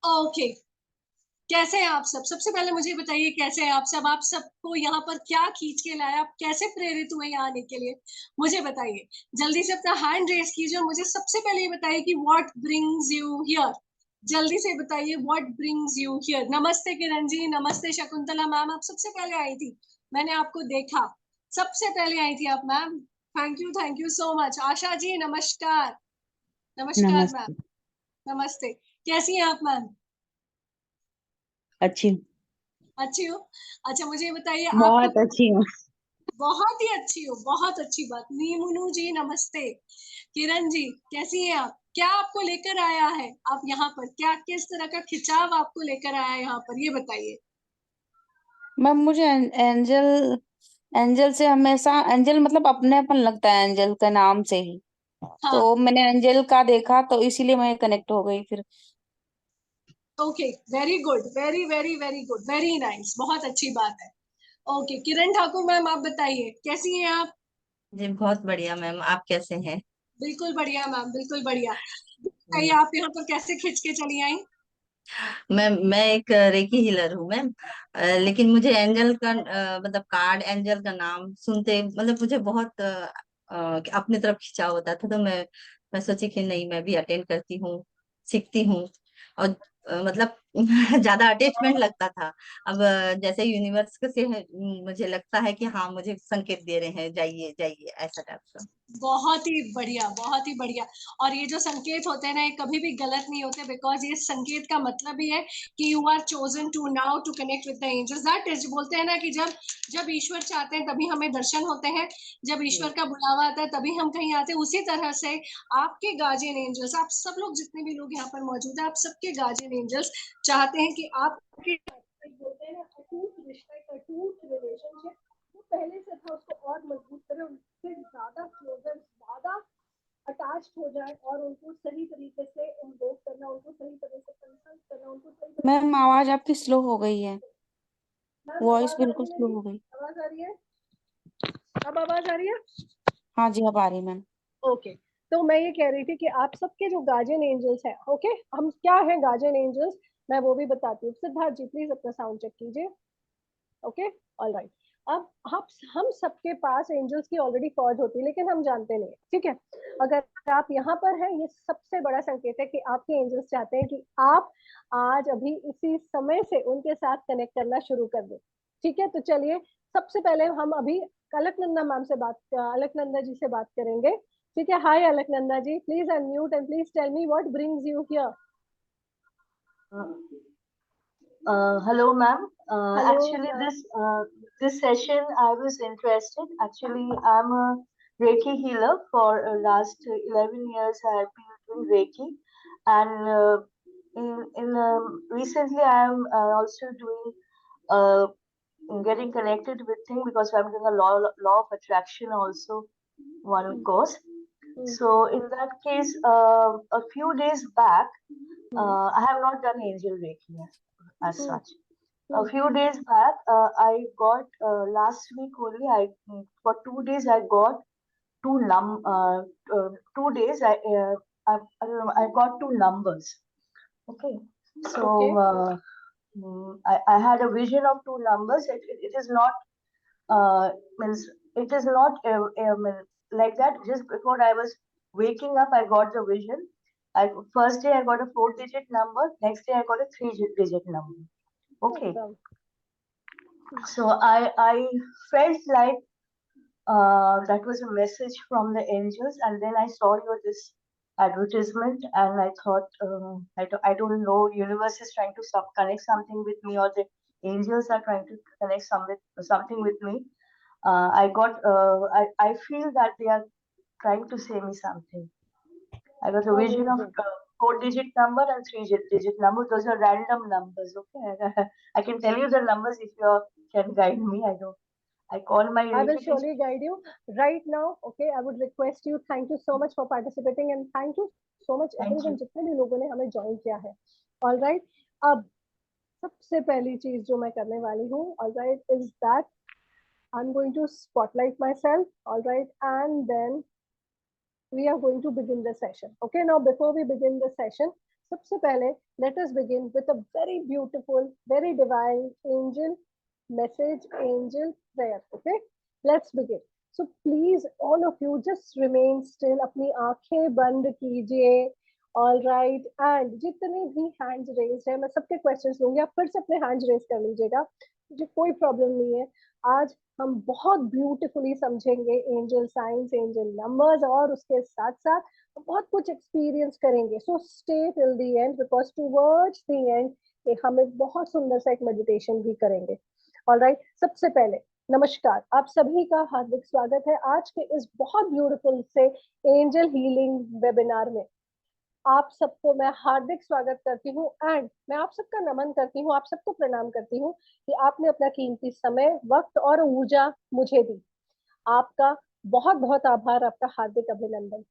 Okay, कैसे हैं आप सब? सबसे पहले मुझे बताइए कैसे हैं आप सब? आप सबको यहाँ पर क्या खींच के लाया? आप कैसे प्रेरित हुए यहाँ आने के लिए? मुझे बताइए। जल्दी से अपना हैंड रेज़ कीजिए और मुझे सबसे पहले ये बताइए कि व्हाट ब्रिंग्स यू हियर? जल्दी से बताइए व्हाट ब्रिंग्स यू हियर? नमस्ते किरण जी, नमस्ते शकुंतला मैम, आप सबसे पहले आई थी। मैंने आपको देखा। सबसे पहले आई थी आप ma'am. Thank you so much. Asha ji नमस्कार। नमस्कार मैम। नमस्ते। नमस्ते। कैसी हैं आप मैम? अच्छी हूँ। अच्छी हो? अच्छा मुझे ये बताइए आपको बहुत अच्छी हूँ। बहुत ही अच्छी हो, बहुत अच्छी बात। नीमुनू जी नमस्ते। किरण जी कैसी हैं आप? क्या आपको लेकर आया है आप यहाँ पर? क्या किस तरह का खिंचाव आपको लेकर आया है यहाँ पर? ये बताइए। मैम मुझे एंजल एंजल से हमेशा एंजल मतलब अपनेपन लगता है एंजल के नाम से ही। हाँ, तो मैंने एंजल का देखा तो इसीलिए मैं कनेक्ट हो गई फिर। Okay, very good, very good, very nice, बहुत अच्छी बात है। ओके, किरण ठाकुर मैम आप बताइए कैसी हैं आप? जी बहुत बढ़िया मैम, आप कैसे हैं? बिल्कुल बढ़िया मैम, बिल्कुल बढ़िया। बताइए हम्म, आप यहाँ पर कैसे खिंच के चली आई? मैं एक रेकी हीलर हूँ मैम। लेकिन मुझे एंजल का मतलब कार्ड एंजल का नाम सुनते मतलब मुझे बहुत अपनी तरफ खिंचाव होता था। तो मैं सोची कि नहीं, मैं भी अटेंड करती हूँ, सीखती हूँ। और मतलब ज्यादा अटैचमेंट लगता था। अब जैसे यूनिवर्स से मुझे लगता है कि हाँ, मुझे संकेत दे रहे हैं, जाइए जाइए, ऐसा टाइप का। बहुत ही बढ़िया, बहुत ही बढ़िया। और ये जो संकेत होते हैं ना, ये कभी भी गलत नहीं होते, बिकॉज ये संकेत का मतलब ही है कि you are chosen to now to connect with the angels. That is, बोलते हैं ना कि जब जब ईश्वर चाहते हैं तभी हमें दर्शन होते हैं, जब ईश्वर जी का बुलावा आता है तभी हम कहीं आते हैं। उसी तरह से आपके गार्जियन एंजल्स, आप सब लोग जितने भी लोग यहाँ पर मौजूद है, आप सबके गार्जियन एंजल्स चाहते हैं कि आपके, बोलते हैं ना, अटूट रिश्ता, एक अटूट रिलेशनशिप जो पहले से था उसको और मजबूत करें, उनसे ज्यादा क्लोजर, ज्यादा अटैच्ड हो जाए और उनको सही तरीके से इन्वोक करना, उनको सही तरह से कंसल्ट करना, उनको सही तरीके मैम से। आवाज आपकी स्लो हो गई है। मैम वॉइस आवाज आ रही बिल्कुल है स्लो मेरी? हो गई। आवाज आ रही है? अब आवाज आ रही है? हाँ जी, अब आ रही मैम। ओके, तो मैं ये कह रही थी कि आप सबके जो गार्जियन एंजल्स हैं, ओके, हम क्या है गार्जियन एंजल्स, मैं वो भी बताती हूँ। सिद्धार्थ जी प्लीज अपना साउंड चेक कीजिए। Okay, all right. अब हम सबके पास एंजल्स की ऑलरेडी फौज होती है, लेकिन हम जानते नहीं, ठीक है। अगर आप यहाँ पर हैं, ये सबसे बड़ा संकेत है कि आपके एंजल्स चाहते हैं कि आप आज अभी इसी समय से उनके साथ कनेक्ट करना शुरू कर दें। ठीक है, तो चलिए सबसे पहले हम अभी अलकनंदा मैम से अलकनंदा जी से बात करेंगे। ठीक है, hi Alaknanda ji, please unmute and please tell me what brings you here. Hello, ma'am. Hello Actually, ma'am. this session I was interested. Actually, I'm a Reiki healer for last 11 years. I have been doing Reiki, and in recently I am also doing uh, getting connected with thing because I'm doing a law of attraction also one course. So in that case, a few days back, I have not done angel Reiki as such. A few days back, I got last week only. For 2 days I got two num 2 days I got two numbers. Okay, so okay, I had a vision of two numbers. It is not means it is not like that. Just before I was waking up, I got the vision. First day I got a 4-digit number. Next day I got a 3-digit number. Okay, एकदम। so I felt like that was a message from the angels, and then I saw your this advertisement, and I thought I don't know, universe is trying to connect something with me, or the angels are trying to connect something with me. I feel that they are trying to say me something. I got a vision of amazing. 4-digit number and 3-digit number. Those are random numbers. Okay, I can tell you the numbers if you can guide me. I don't. I call my I will Reiki teacher. surely guide you right now. Okay, I would request you. Thank you so much for participating and thank you so much Thank everyone you. जितने भी लोगों ने हमें join किया है। All right, अब सबसे पहली चीज जो मैं करने वाली हूँ, all right, is that I'm going to spotlight myself. All right, and then we are going to begin the session. Okay, now before we begin the session, सबसे पहले let us begin with a very beautiful, very divine angel message, angel prayer. Okay, let's begin. So please, all of you, just remain still. अपनी आंखें बंद कीजिए. All right, and जितने भी hands raised है, मैं सबके questions लूंगी. आप फिर से अपने hands raise कर लीजिएगा. मुझे कोई प्रॉब्लम नहीं है. आज हम बहुत ब्यूटीफुली समझेंगे एंजल साइंस, एंजल नंबर्स, और उसके साथ साथ बहुत कुछ एक्सपीरियंस करेंगे. So stay till the end, because towards the end हम एक बहुत सुंदर सा एक मेडिटेशन भी करेंगे. ऑलराइट, सबसे पहले नमस्कार, आप सभी का हार्दिक स्वागत है आज के इस बहुत ब्यूटीफुल से एंजल हीलिंग वेबिनार में. आप सबको मैं हार्दिक स्वागत करती हूँ एंड मैं आप सबका नमन करती हूँ, आप सबको प्रणाम करती हूँ कि आपने अपना कीमती समय, वक्त और ऊर्जा मुझे दी. आपका बहुत बहुत आभार, आपका हार्दिक अभिनंदन.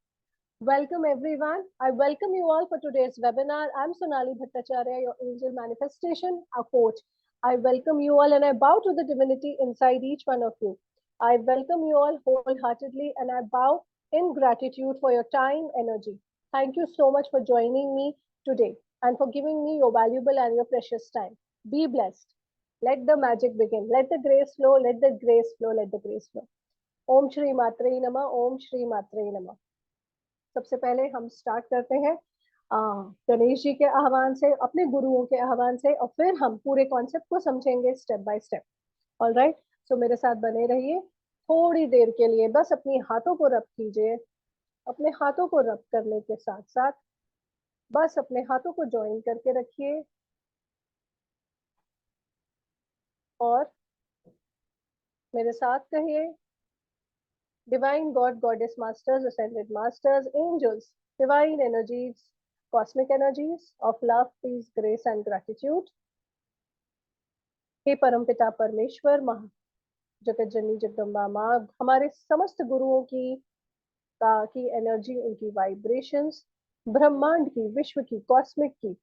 Welcome everyone. I welcome you all for today's webinar. I'm Sonali Bhattacharya, your angel manifestation, a coach. I welcome you all and I bow to the divinity inside each one of you. I welcome you all wholeheartedly and I bow in gratitude for your time, energy. Thank you so much for joining me today and for giving me your valuable and your precious time. Be blessed. Let the magic begin. Let the grace flow. Let the grace flow. Let the grace flow. Om Shri Matre Namah. Om Shri Matre Namah. सबसे पहले हम start करते हैं गणेश जी के आह्वान से, अपने गुरुओं के आह्वान से, और फिर हम पूरे कॉन्सेप्ट को समझेंगे स्टेप बाय स्टेप. ऑलराइट, सो मेरे साथ बने रहिए थोड़ी देर के लिए. बस अपनी हाथों को रब कीजिए. अपने हाथों को रब करने के साथ साथ बस अपने हाथों को ज्वाइन करके रखिए और मेरे साथ कहिए, Divine God, Goddess, Masters, Ascended Masters, Angels, Divine Energies, Cosmic Energies of Love, Peace, Grace and Gratitude. हे परमपिता परमेश्वर, जगत जननी जगदम्बा माँ, हमारे समस्त गुरुओं की एनर्जी, उनकी वाइब्रेशंस, ब्रह्मांड की, विश्व की, कॉस्मिक की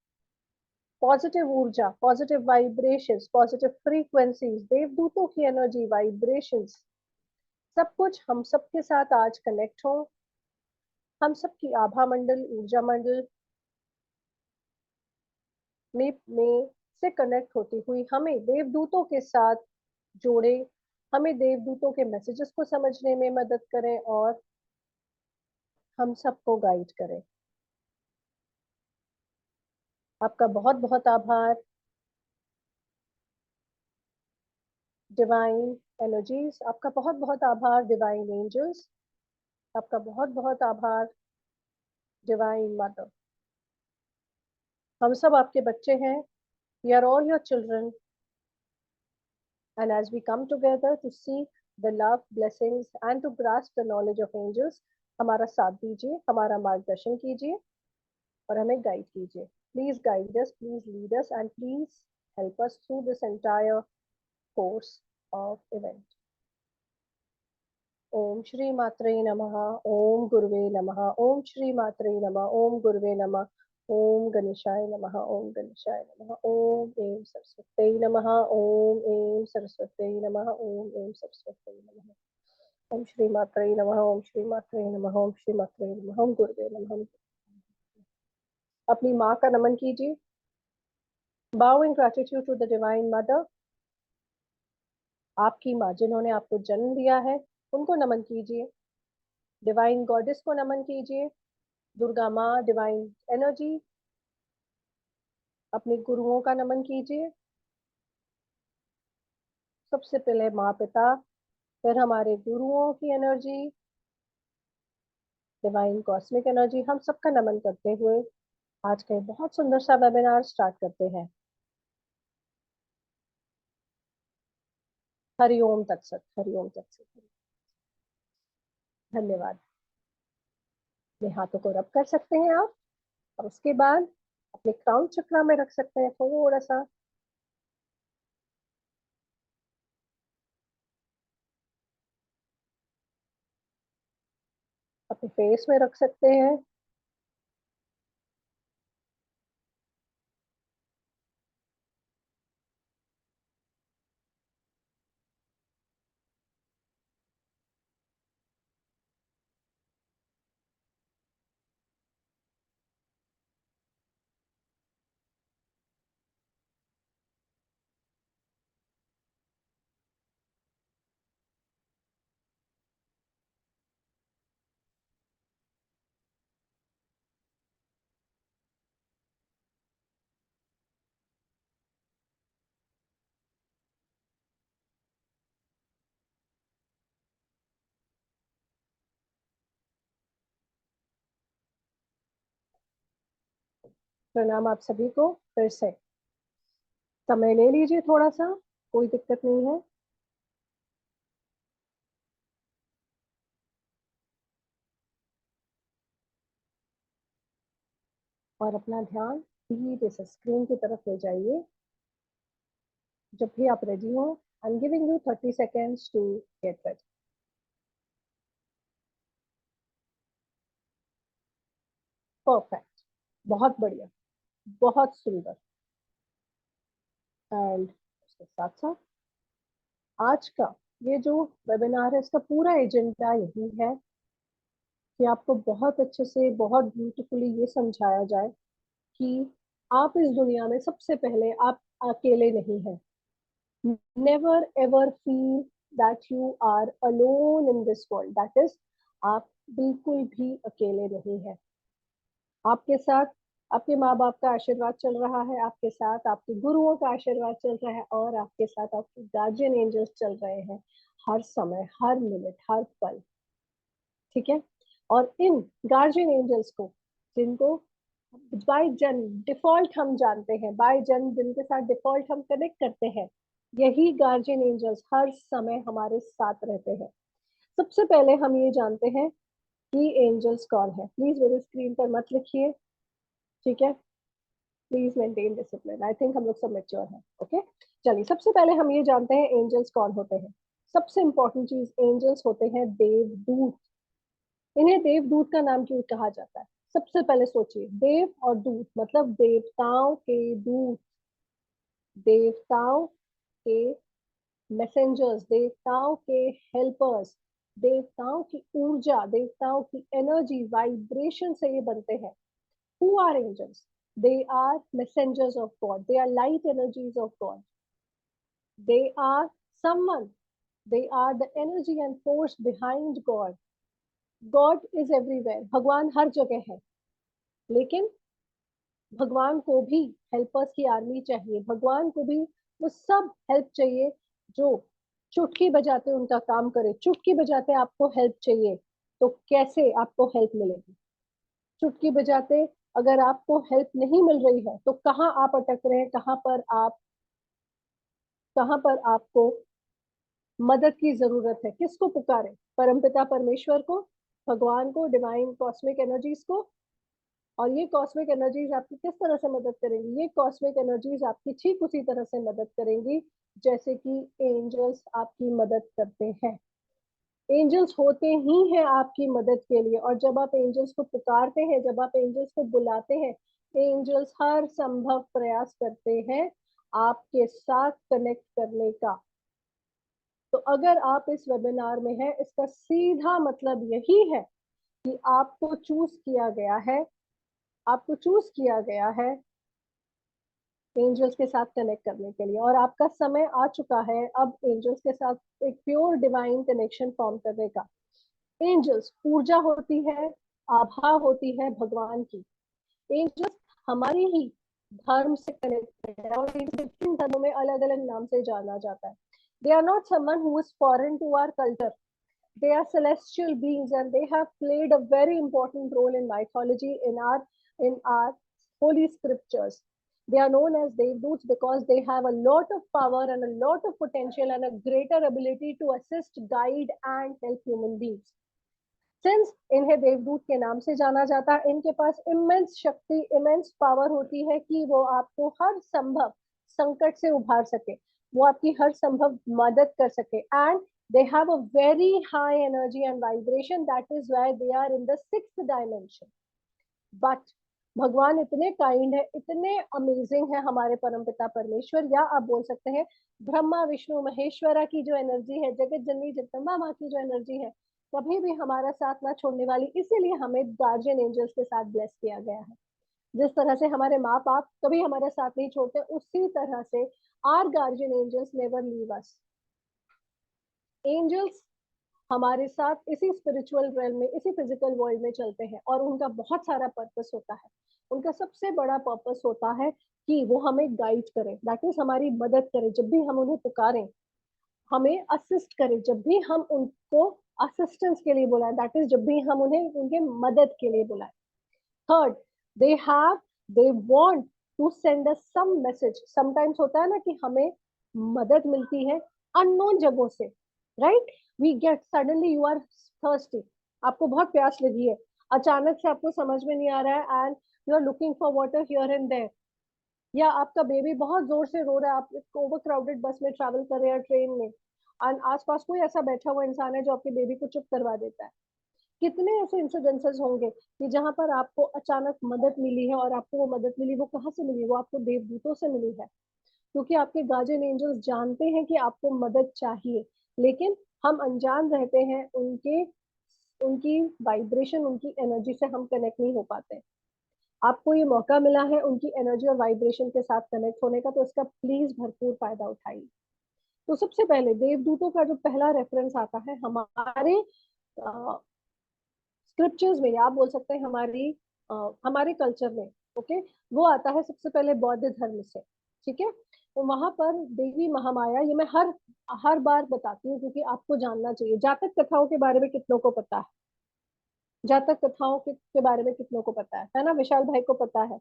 पॉजिटिव ऊर्जा, पॉजिटिव वाइब्रेशंस, पॉजिटिव फ्रीक्वेंसीज, देवदूतों की एनर्जी, वाइब्रेशंस, सब कुछ हम सबके साथ आज कनेक्ट हो. हम सबकी आभा मंडल, ऊर्जा मंडल में से कनेक्ट होती हुई हमें देवदूतों के साथ जोड़े, हमें देवदूतों के मैसेजेस को समझने में मदद करें और हम सबको गाइड करें. आपका बहुत बहुत आभार डिवाइन एनर्जीज, आपका बहुत बहुत आभार डिवाइन एंजल्स, आपका बहुत बहुत आभार डिवाइन मदर. हम सब आपके बच्चे हैं. We are all your children. And as we come together to seek the love, blessings and to grasp the knowledge of angels, हमारा साथ दीजिए, हमारा मार्गदर्शन कीजिए और हमें गाइड कीजिए. Please guide us, please lead us and please help us through this entire course of event. ओम श्री मात्रे नमः. ओम गुरुवे नमः. ओम श्री मात्रे नमः. ओम गुरुवे नमः. ओम गणेशाय नमः. ओम गणेशाय नमः. ओम ऐं सरस्वत्यै नमः. ओम ऐं सरस्वत्यै नमः. ओम ऐं सरस्वत्यै नमः. ओम श्री मात्रे नमः. ओम श्री मात्रे नमः. ओम श्री मात्रे नमः. ओम गुरुवे नमः. अपनी माँ का नमन कीजिए. Bow in gratitude to the divine mother. आपकी माँ जिन्होंने आपको जन्म दिया है उनको नमन कीजिए. डिवाइन गॉडेस को नमन कीजिए. दुर्गा माँ, डिवाइन एनर्जी. अपने गुरुओं का नमन कीजिए. सबसे पहले माँ पिता, फिर हमारे गुरुओं की एनर्जी, डिवाइन कॉस्मिक एनर्जी. हम सबका नमन करते हुए आज का बहुत सुंदर सा वेबिनार स्टार्ट करते हैं. हरिओम तत्सत. हरिओम तत्सत. धन्यवाद. अपने हाथों को रब कर सकते हैं आप और उसके बाद अपने क्राउन चक्रा में रख सकते हैं थोड़ा सा. अपने फेस में रख सकते हैं. प्रणाम आप सभी को फिर से। समय ले लीजिए थोड़ा सा, कोई दिक्कत नहीं है। और अपना ध्यान धीरे से स्क्रीन की तरफ ले जाइए। जब भी आप रेडी हो, I am giving you 30 seconds to get ready. Perfect, बहुत बढ़िया, बहुत सुंदर। एंड उसके साथ साथ आज का ये जो वेबिनार है, इसका पूरा एजेंडा यही है कि आपको बहुत अच्छे से, बहुत ब्यूटीफुली ये समझाया जाए कि आप इस दुनिया में सबसे पहले आप अकेले नहीं हैं। Never ever feel that you are alone in this world. That is, आप बिल्कुल भी अकेले नहीं हैं। आपके साथ आपके माँ बाप का आशीर्वाद चल रहा है, आपके साथ आपके गुरुओं का आशीर्वाद चल रहा है, और आपके साथ आपके गार्जियन एंजल्स चल रहे हैं हर समय, हर मिनट, हर पल। ठीक है। और इन गार्जियन एंजल्स को, जिनको बाय जन्म डिफॉल्ट हम जानते हैं, बाय जन्म जिनके साथ डिफॉल्ट हम कनेक्ट करते हैं, यही गार्जियन एंजल्स हर समय हमारे साथ रहते हैं। सबसे पहले हम ये जानते हैं कि एंजल्स कौन है। प्लीज मेरे स्क्रीन पर मत लिखिए, ठीक है। Please maintain discipline. I think हम लोग सब मैच्योर हैं। ओके, चलिए सबसे पहले हम ये जानते हैं एंजल्स कौन होते हैं। सबसे इंपॉर्टेंट चीज, एंजल्स होते हैं देवदूत। इन्हें देवदूत का नाम क्यों कहा जाता है? सबसे पहले सोचिए, देव और दूत मतलब देवताओं के दूत, देवताओं के मैसेंजर्स, देवताओं के हेल्पर्स, देवताओं की ऊर्जा, देवताओं की एनर्जी, वाइब्रेशन से ये बनते हैं। Who are angels? They are messengers of God. They are light energies of God. They are someone. They are the energy and force behind God. God is everywhere. भगवान हर जगह है, लेकिन भगवान को भी हेल्पर्स की आर्मी चाहिए। भगवान को भी वो सब हेल्प चाहिए जो चुटकी बजाते उनका काम करे। चुटकी बजाते आपको हेल्प चाहिए, तो कैसे आपको हेल्प मिलेगी? चुटकी बजाते अगर आपको हेल्प नहीं मिल रही है, तो कहाँ आप अटक रहे हैं, कहाँ पर आपको मदद की जरूरत है? किसको पुकारे? परमपिता परमेश्वर को, भगवान को, डिवाइन कॉस्मिक एनर्जीज को। और ये कॉस्मिक एनर्जीज आपकी किस तरह से मदद करेंगी? ये कॉस्मिक एनर्जीज आपकी ठीक उसी तरह से मदद करेंगी जैसे कि एंजल्स आपकी मदद करते हैं। एंजल्स होते ही हैं आपकी मदद के लिए, और जब आप एंजल्स को पुकारते हैं, जब आप एंजल्स को बुलाते हैं, एंजल्स हर संभव प्रयास करते हैं आपके साथ कनेक्ट करने का। तो अगर आप इस वेबिनार में हैं, इसका सीधा मतलब यही है कि आपको चूज किया गया है, आपको चूज किया गया है एंजल्स के साथ कनेक्ट करने के लिए, और आपका समय आ चुका है अब एंजल्स के साथ एक प्योर डिवाइन कनेक्शन फॉर्म करने का। एंजल्स ऊर्जा होती है, आभा होती है भगवान की। एंजल्स हमारी ही धर्म से कनेक्टेड है, और विभिन्न धर्मों में अलग अलग नाम से जाना जाता है। They are not someone who is foreign to our culture. They are celestial beings, and they have played a very important role in mythology, in our holy scriptures. They are known as Devduts because they have a lot of power and a lot of potential and a greater ability to assist, guide and help human beings. Since इन्हें देवदूत के नाम से जाना जाता है, इनके पास immense शक्ति, इमेंस पावर होती है कि वो आपको हर संभव संकट से उभार सके, वो आपकी हर संभव मदद कर सके। And they have a very high energy and vibration, that is why they are in the 6th dimension. But भगवान इतने काइंड है, इतने अमेजिंग है हमारे परमपिता परमेश्वर, या आप बोल सकते हैं ब्रह्मा विष्णु महेश्वरा की जो एनर्जी है, जगत जननी जगदम्बा माँ की जो एनर्जी है, कभी भी हमारा साथ ना छोड़ने वाली। इसीलिए हमें गार्जियन एंजल्स के साथ ब्लेस किया गया है। जिस तरह से हमारे माँ बाप कभी हमारे साथ नहीं छोड़ते, उसी तरह से are guardian angels never leave us. Angels हमारे साथ इसी स्पिरिचुअल रेल में, इसी फिजिकल वर्ल्ड में चलते हैं, और उनका बहुत सारा पर्पस होता है। उनका सबसे बड़ा पर्पस होता है कि वो हमें गाइड करें, दैट इज हमारी मदद करें। जब भी हम उन्हें पुकारें, हमें असिस्ट करें। जब भी हम उनको असिस्टेंस के लिए बुलाएं, दैट इज जब भी हम उन्हें उनके मदद के लिए बुलाएं। Third, they have they want to send us some message. Sometimes होता है ना कि हमें मदद मिलती है अननोन जगहों से, right? We get suddenly you are thirsty, आपको बहुत प्यास लगी है, अचानक से आपको समझ में नहीं आ रहा है and you are looking for water here and there. या आपका बेबी बहुत जोर से रो रहा है, आप ओवर क्राउडेड बस में ट्रैवल कर रहे हैं, ट्रेन में, और आसपास कोई ऐसा बैठा हुआ इंसान है जो आपके बेबी को चुप करवा देता है. कितने ऐसे इंसिडेंसेस होंगे कि जहां पर आपको अचानक मदद मिली है, और आपको वो मदद मिली, वो कहाँ से मिली? वो आपको देवदूतों से मिली है, क्योंकि आपके गार्जियन एंजल्स जानते हैं कि आपको मदद चाहिए, लेकिन हम अनजान रहते हैं, उनके उनकी वाइब्रेशन, उनकी एनर्जी से हम कनेक्ट नहीं हो पाते. आपको ये मौका मिला है उनकी एनर्जी और वाइब्रेशन के साथ कनेक्ट होने का, तो इसका प्लीज भरपूर फायदा उठाइए. तो सबसे पहले देवदूतों का जो पहला रेफरेंस आता है हमारे स्क्रिप्चर्स में, या आप बोल सकते हैं हमारे कल्चर में, ओके, वो आता है सबसे पहले बौद्ध धर्म से. ठीक है? तो वहां पर देवी महामाया, ये मैं हर हर बार बताती हूँ क्योंकि आपको जानना चाहिए. जातक कथाओं के बारे में कितनों को पता है? जातक कथाओं के बारे में कितनों को पता है ना? विशाल भाई को पता है.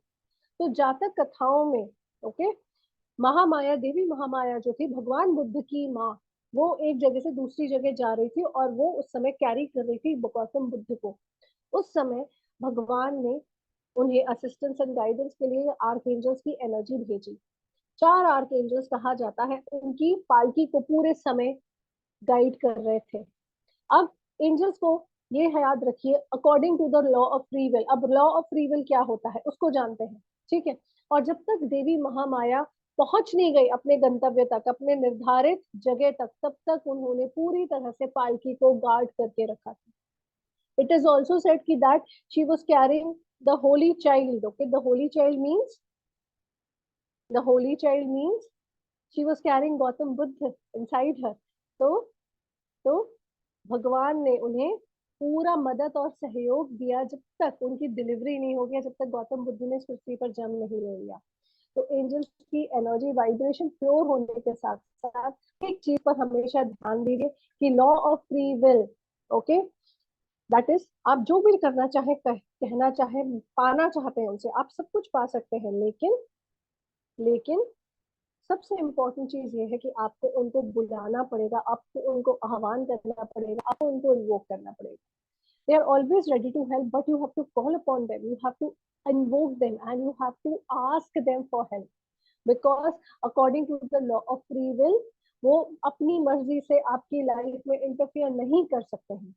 तो जातक कथाओं में, ओके, महामाया, देवी महामाया जो थी भगवान बुद्ध की माँ, वो एक जगह से दूसरी जगह जा रही थी और वो उस समय कैरी कर रही थी गौतम बुद्ध को. उस समय भगवान ने उन्हें असिस्टेंस एंड गाइडेंस के लिए आर्क एंजल्स की एनर्जी भेजी. 4 आर्क एंजल्स कहा जाता है, उनकी पालकी को पूरे समय गाइड कर रहे थे. अब एंजल्स को ये याद रखिए, according to the law of free will. अब लॉ ऑफ फ्री विल क्या होता है उसको जानते हैं, ठीक है? और जब तक देवी महामाया पहुंच नहीं गई अपने गंतव्य तक, अपने निर्धारित जगह तक, तब तक उन्होंने पूरी तरह से पालकी को गार्ड करके रखा था. It is also said ki that she was carrying the holy child. Okay, the holy child means she was carrying Gautam Buddha inside her. तो तो भगवान ने उन्हें पूरा मदद और सहयोग दिया जब तक उनकी डिलीवरी नहीं हो गया, जब तक गौतम बुद्ध ने इस पृथ्वी पर जन्म नहीं ले लिया. तो एंजल्स की एनर्जी वाइब्रेशन प्योर होने के साथ साथ एक चीज पर हमेशा ध्यान दीजिए कि law of free will, okay, that is आप जो भी करना चाहे, कहना चाहे, पाना चाहते हैं उनसे, आप सब कुछ पा सकते हैं, लेकिन सबसे इम्पोर्टेंट चीज ये है कि आपको उनको बुलाना पड़ेगा, आपको उनको आह्वान करना पड़ेगा, आपको उनको इन्वोक करना पड़ेगा. They are always ready to help, but you have to call upon them, you have to invoke them, and you have to ask them for help, because according to the law of free will, वो अपनी मर्जी से आपकी life में interfere नहीं कर सकते हैं.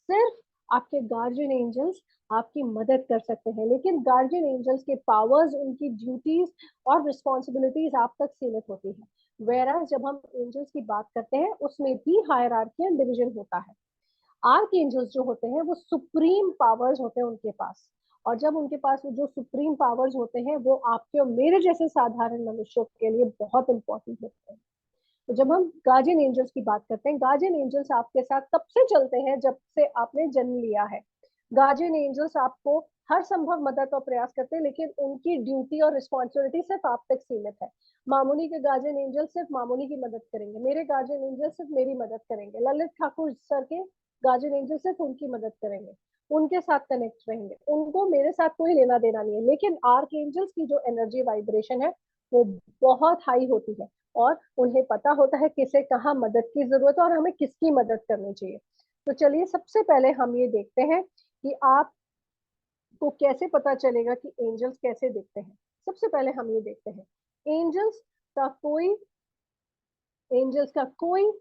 सिर्फ आपके गार्जियन एंजल्स आपकी मदद कर सकते हैं, लेकिन गार्जियन एंजल्स के पावर्स, उनकी ड्यूटीज और रिस्पॉन्सिबिलिटीज आप तक सीमित होती है. वेराज जब हम एंजल्स की बात करते हैं उसमें भी हायरार्की एंड डिवीजन होता है. आर्क एंजल्स जो होते हैं वो सुप्रीम पावर्स होते हैं उनके पास, और जब उनके पास वो जो सुप्रीम पावर्स होते हैं वो आपके और मेरे जैसे साधारण मनुष्यों के लिए बहुत इंपॉर्टेंट होते हैं. तो जब हम गार्जियन एंजल्स की बात करते हैं, गार्जियन एंजल्स आपके साथ तब से चलते हैं जब से आपने जन्म लिया है. गार्जियन एंजल्स आपको हर संभव मदद और प्रयास करते हैं, लेकिन उनकी ड्यूटी और रिस्पॉन्सिबिलिटी सिर्फ आप तक सीमित है. मामूनी के गार्जियन एंजल सिर्फ मामूनी की मदद करेंगे, मेरे गार्जियन एंजल सिर्फ मेरी मदद करेंगे, ललित ठाकुर सर के गार्जियन एंजल सिर्फ उनकी मदद करेंगे, उनके साथ कनेक्ट रहेंगे, उनको मेरे साथ कोई लेना देना नहीं है. लेकिन आर्क एंजल्स की जो एनर्जी वाइब्रेशन है वो बहुत हाई होती है, और उन्हें पता होता है किसे कहाँ मदद की जरूरत है और हमें किसकी मदद करनी चाहिए. तो चलिए सबसे पहले हम ये देखते हैं कि आपको कैसे पता चलेगा कि एंजल्स कैसे दिखते हैं. सबसे पहले हम ये देखते हैं, एंजल्स का कोई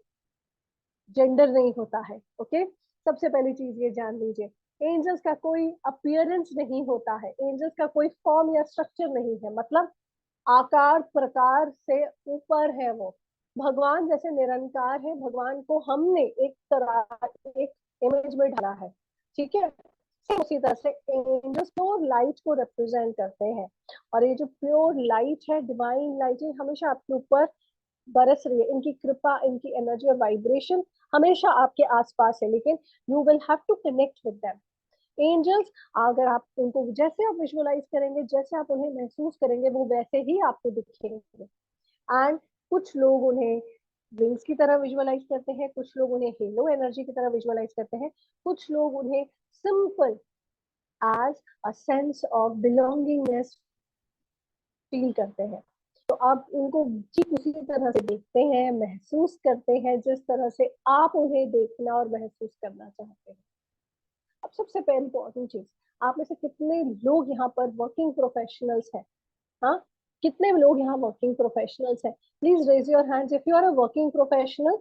जेंडर नहीं होता है. ओके, सबसे पहली चीज ये जान लीजिए, एंजल्स का कोई अपीयरेंस नहीं होता है, एंजल्स का कोई फॉर्म या स्ट्रक्चर नहीं है, मतलब आकार प्रकार से ऊपर है वो. भगवान जैसे निरंकार है, भगवान को हमने एक इमेज में ढाला है, ठीक है? उसी तरह से एंजल्स प्योर लाइट को रिप्रेजेंट करते हैं, और ये जो प्योर लाइट है, डिवाइन लाइट है, हमेशा आपके ऊपर बरस रही है. इनकी कृपा, इनकी एनर्जी और वाइब्रेशन हमेशा आपके आसपास है, लेकिन you will have to connect with them. Angels, अगर आप उनको जैसे आप विजुअलाइज करेंगे, जैसे आप उन्हें महसूस करेंगे, वो वैसे ही आपको दिखेंगे. एंड कुछ लोग उन्हें विंग्स की तरह विजुअलाइज करते हैं, कुछ लोग उन्हें हेलो एनर्जी की तरह विजुअलाइज करते हैं, कुछ लोग उन्हें simple as a sense of belongingness feel करते हैं। तो आप उनको ठीक उसी तरह से देखते हैं, महसूस करते हैं जिस तरह से आप उन्हें देखना और महसूस करना चाहते हैं। अब सबसे पहले इम्पोर्टेंट चीज, आप में से कितने लोग यहाँ पर वर्किंग प्रोफेशनल्स हैं? हाँ, कितने लोग यहाँ वर्किंग प्रोफेशनल्स हैं? Please raise your hands if you are a working professional.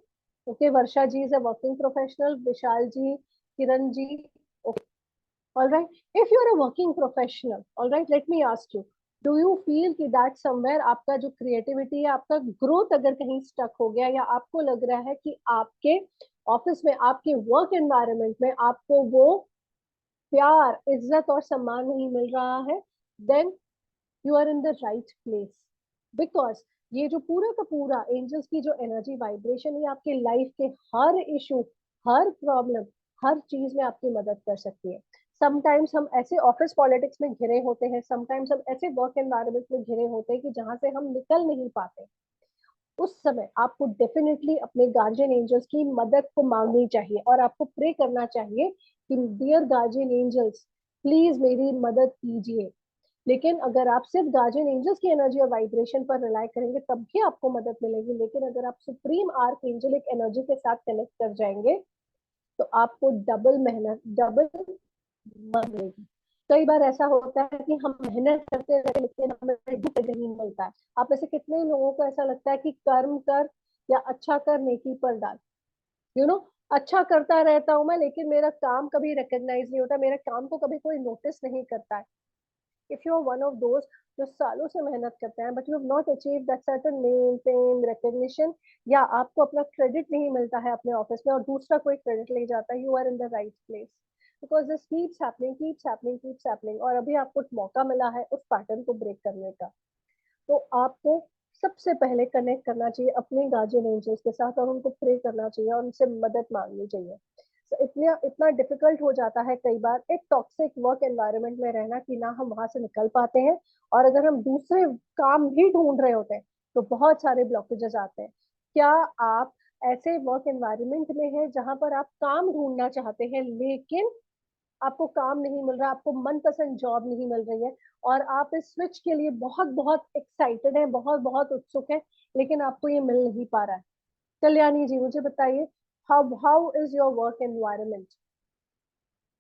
Okay, Varsha ji is a working professional, Vishal ji, Kiran ji. Okay, all right, if you're a working professional, all right, let me ask you, do you feel कि that somewhere आपका जो creativity है, आपका growth अगर कहीं stuck हो गया, या आपको लग रहा है कि आपके ऑफिस में, आपके वर्क एनवायरनमेंट में आपको वो प्यार, इज्जत और सम्मान नहीं मिल रहा है, then you are in the right place. Because ये जो पूरा का पूरा एंजल्स की जो एनर्जी वाइब्रेशन है, आपके लाइफ के हर इशू, हर प्रॉब्लम, हर चीज में आपकी मदद कर सकती है। समटाइम्स हम ऐसे ऑफिस पॉलिटिक्स में घिरे होते हैं, समटाइम्स हम ऐसे वर्क एनवायरनमेंट में घिरे होते हैं कि जहां से हम निकल नहीं पाते। उस समय आपको डेफिनेटली अपने गार्जियन एंजल्स की मदद को मांगनी चाहिए और आपको प्रे करना चाहिए कि डियर गार्जियन एंजल्स, प्लीज मेरी मदद कीजिए। लेकिन अगर आप सिर्फ गार्जियन एंजल्स की एनर्जी और वाइब्रेशन पर रिलाई करेंगे तब भी आपको मदद मिलेगी। लेकिन अगर आप सुप्रीम आर्क एंजलिक एनर्जी के साथ कनेक्ट कर जाएंगे तो आपको डबल मेहनत, डबल मदद मिलेगी। कई बार ऐसा होता है कि हम मेहनत करते रहते हैं लेकिन हमें दुख नहीं मिलता है। आप ऐसे कितने लोगों को ऐसा लगता है कि कर्म कर या अच्छा कर, नेकी पर डाल, यू नो, अच्छा करता रहता हूं मैं लेकिन मेरा काम कभी रिकॉग्नाइज नहीं होता, मेरे काम को कभी कोई नोटिस नहीं करता है। If you are one of those जो सालों से मेहनत करते हैं but you have not achieve that certain name, fame, recognition, या आपको अपना क्रेडिट नहीं मिलता है अपने ऑफिस में और दूसरा कोई क्रेडिट ले जाता है, you are in the right place. Because this keeps happening, keeps happening, keeps happening, और अभी आपको मौका मिला है उस पैटर्न को ब्रेक करने का। तो आपको सबसे पहले कनेक्ट करना चाहिए अपने गार्जियन एंजल्स के साथ और उनको प्रे करना चाहिए और उनसे मदद मांगनी चाहिए। so, इतना इतना डिफिकल्ट हो जाता है कई बार एक टॉक्सिक वर्क एनवायरनमेंट में रहना कि ना हम वहां से निकल पाते हैं, और अगर हम दूसरे काम भी ढूंढ रहे होते हैं तो बहुत सारे ब्लॉकेजेस आते हैं। क्या आप ऐसे वर्क एनवायरनमेंट में हैं जहां पर आप काम ढूंढना चाहते हैं लेकिन आपको काम नहीं मिल रहा, आपको मनपसंद जॉब नहीं मिल रही है, और आप इस स्विच के लिए बहुत बहुत एक्साइटेड हैं, बहुत बहुत उत्सुक हैं, लेकिन आपको ये मिल नहीं पा रहा है? कल्याणी जी, मुझे बताइए, how how is your work environment?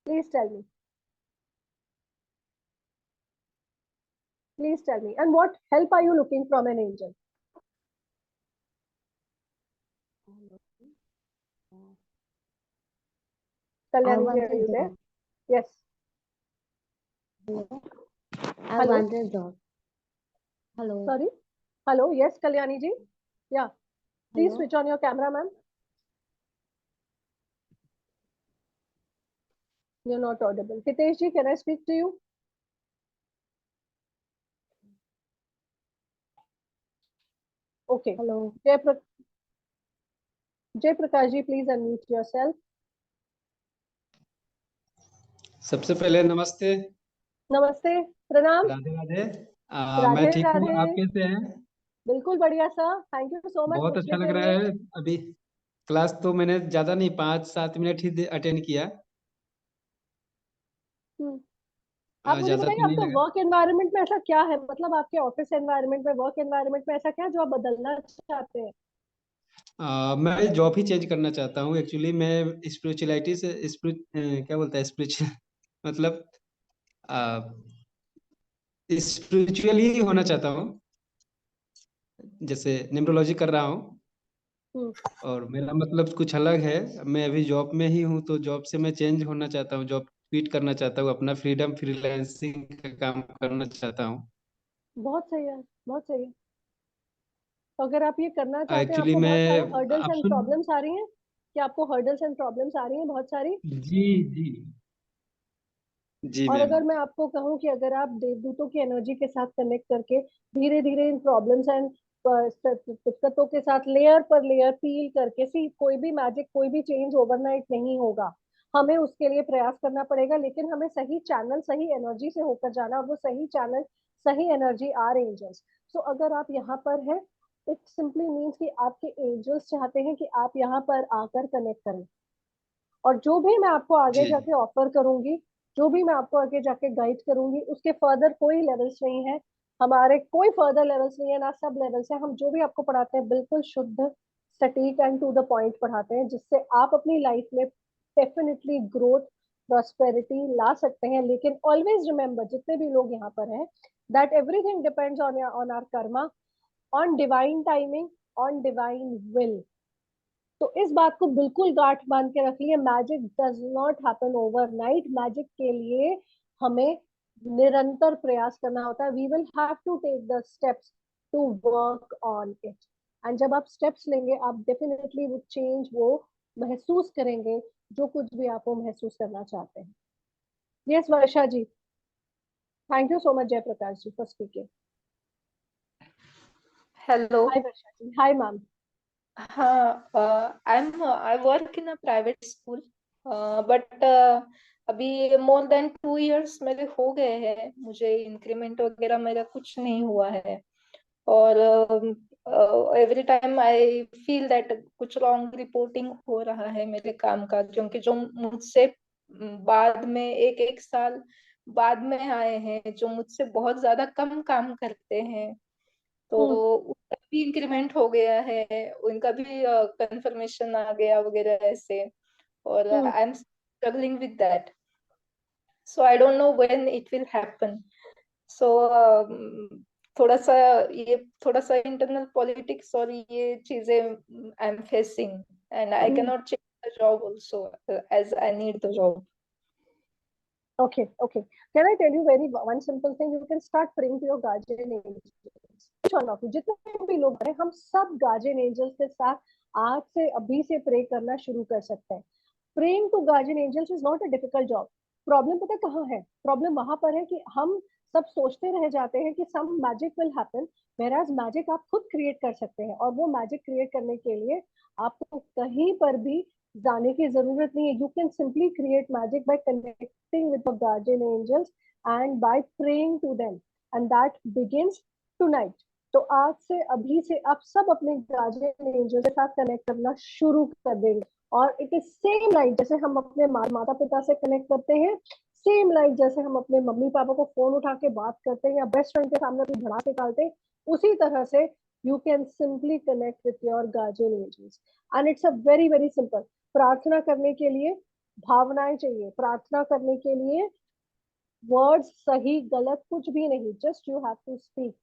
Please tell me, please tell me, and what help are you looking from an angel? I Kalyani ji, want are a you there? job. Yes, Hello. I hello, want a job. Hello. Sorry, hello, yes Kalyani ji, या please Hello. Switch on your camera ma'am, you are not audible. Hitesh ji, can I speak to you? Okay, Hello. Jai Prakash ji, please unmute yourself. सबसे पहले नमस्ते, नमस्ते, प्रणाम, राधे राधे। मैं राधे ठीक हूँ, राधे। आप कैसे हैं? बिल्कुल बढ़िया sir, thank you so much बहुत पूछने अच्छा लग के रहा लिए। है। अभी क्लास तो मैंने ज़्यादा नहीं, 5-7 मिनट ही अटेंड किया। हम्म, आप मुझे ज़्यादा बताइए तो नहीं आपका लगा। वर्क एनवायरनमेंट में ऐसा क्या है, मतलब आपके ऑफिस एनवायरनमेंट में, वर्क एनवायरनमेंट में ऐसा क्या है जो आप बदलना चाहते हैं? मैं जॉब ही चेंज करना चाहता हूँ। एक्चुअली मैं स्पिरिचुअलिटी से क्या बोलता है, स्पिरिचुअल मतलब स्पिरिचुअल ही होना चाहता हूँ। जैसे न्यूमरोलॉजी कर रहा हूँ हम्म, और मेरा मतलब कुछ अलग है। मैं अभी जॉब में ही हूँ, तो जॉब से मैं चेंज होना चाहता हूँ, जॉब क्विट करना चाहता हूँ, अपना फ्रीडम फ्रीलांसिंग का काम करना चाहता हूँ। बहुत सही है, बहुत सही है। तो अगर आप ये करना चाहते हैं, एक्चुअली आपको बहुत सारे मैं हर्डल्स आप एंड सुन प्रॉब्लम्स आ रही हैं? क्या आपको हर्डल्स एंड प्रॉब्लम्स आ रही हैं बहुत सारी? जी जी जी और मैम। अगर मैं आपको कहूँ कि अगर आप देवदूतों की एनर्जी के साथ कनेक्ट करके धीरे धीरे इन प्रॉब्लम्स एंड दिक्कतों के साथ लेयर पर लेयर फील करके, सी कोई भी मैजिक, कोई भी चेंज ओवरनाइट नहीं होगा, हमें उसके लिए प्रयास करना पड़ेगा, लेकिन हमें सही चैनल, सही एनर्जी से होकर जाना, वो सही चैनल, सही एनर्जी आर एंजल्स। सो अगर आप यहाँ पर हैं, इट सिंपली मीन्स कि आपके एंजल्स चाहते हैं कि आप यहाँ पर आकर कनेक्ट करें, और जो भी मैं आपको आगे जी जाके ऑफर करूंगी, जो भी मैं आपको आगे जाके गाइड करूंगी, उसके फर्दर कोई लेवल्स नहीं है। हमारे कोई फर्दर लेवल्स नहीं है, ना सब लेवल्स है। हम जो भी आपको पढ़ाते हैं बिल्कुल शुद्ध, सटीक एंड टू द पॉइंट पढ़ाते हैं, जिससे आप अपनी लाइफ में डेफिनेटली ग्रोथ, प्रॉस्पेरिटी ला सकते हैं। लेकिन ऑलवेज रिमेंबर, जितने भी लोग यहाँ पर हैं, that everything depends on our karma, on divine timing, on divine will. तो इस बात को बिल्कुल गांठ बांध के रख लिए, magic does not happen overnight. Magic के लिए हमें निरंतर प्रयास करना होता है। We will have to take the steps to work on it, and जब आप स्टेप्स लेंगे, आप डेफिनेटली वो चेंज वो महसूस करेंगे, जो कुछ भी आप वो महसूस करना चाहते हैं। Yes Varsha ji, thank you so much Jayaprakash ji for speaking. Hello. Hi Varsha ji, hi ma'am. I work in a private school, but अभी more than 2 years मेरे हो गए हैं, मुझे इंक्रीमेंट वगैरह मेरा कुछ नहीं हुआ है। और every time I feel that कुछ रॉन्ग रिपोर्टिंग हो रहा है मेरे काम का, क्योंकि जो मुझसे बाद में एक साल बाद में आए हैं, जो मुझसे बहुत ज्यादा कम काम करते हैं, तो उनका भी इंक्रीमेंट हो गया है, उनका भी कंफर्मेशन आ गया वगैरह ऐसे। और I am struggling with that, so I don't know when it will happen. So थोड़ा सा थोड़ा सा इंटरनल पॉलिटिक्स और ये चीजें I am facing, and I can not change the job also as I need the job. Okay, okay. Can I tell you one simple thing? You can start praying to your guardian angels. Each one of you, जितने भी लोग हैं, हम सब guardian angels के साथ आज से अभी से प्रे करना शुरू कर सकते हैं। Praying to guardian angels is not a difficult job. Problem पता कहाँ है? प्रॉब्लम वहां पर है कि हम सब सोचते रह जाते हैं कि some magic will happen, whereas magic आप खुद क्रिएट कर सकते हैं। और वो मैजिक क्रिएट करने के लिए आपको कहीं पर भी जाने की जरूरत नहीं है। You can simply create magic by connecting with the guardian angels and by praying to them, and that begins tonight. तो आज से अभी से आप सब अपने गार्डियन एंजल के साथ कनेक्ट करना शुरू कर देंगे। और इट इज सेम लाइक जैसे हम अपने माता पिता से कनेक्ट करते हैं, सेम लाइक जैसे हम अपने मम्मी पापा को फोन उठा के बात करते हैं या बेस्ट फ्रेंड के सामने अपनी भड़ास निकालते हैं, उसी तरह से you can simply connect with your guardian angels. And it's a very very simple. प्रार्थना करने के लिए भावनाएं चाहिए, प्रार्थना करने के लिए वर्ड्स सही गलत कुछ भी नहीं, just you have to speak,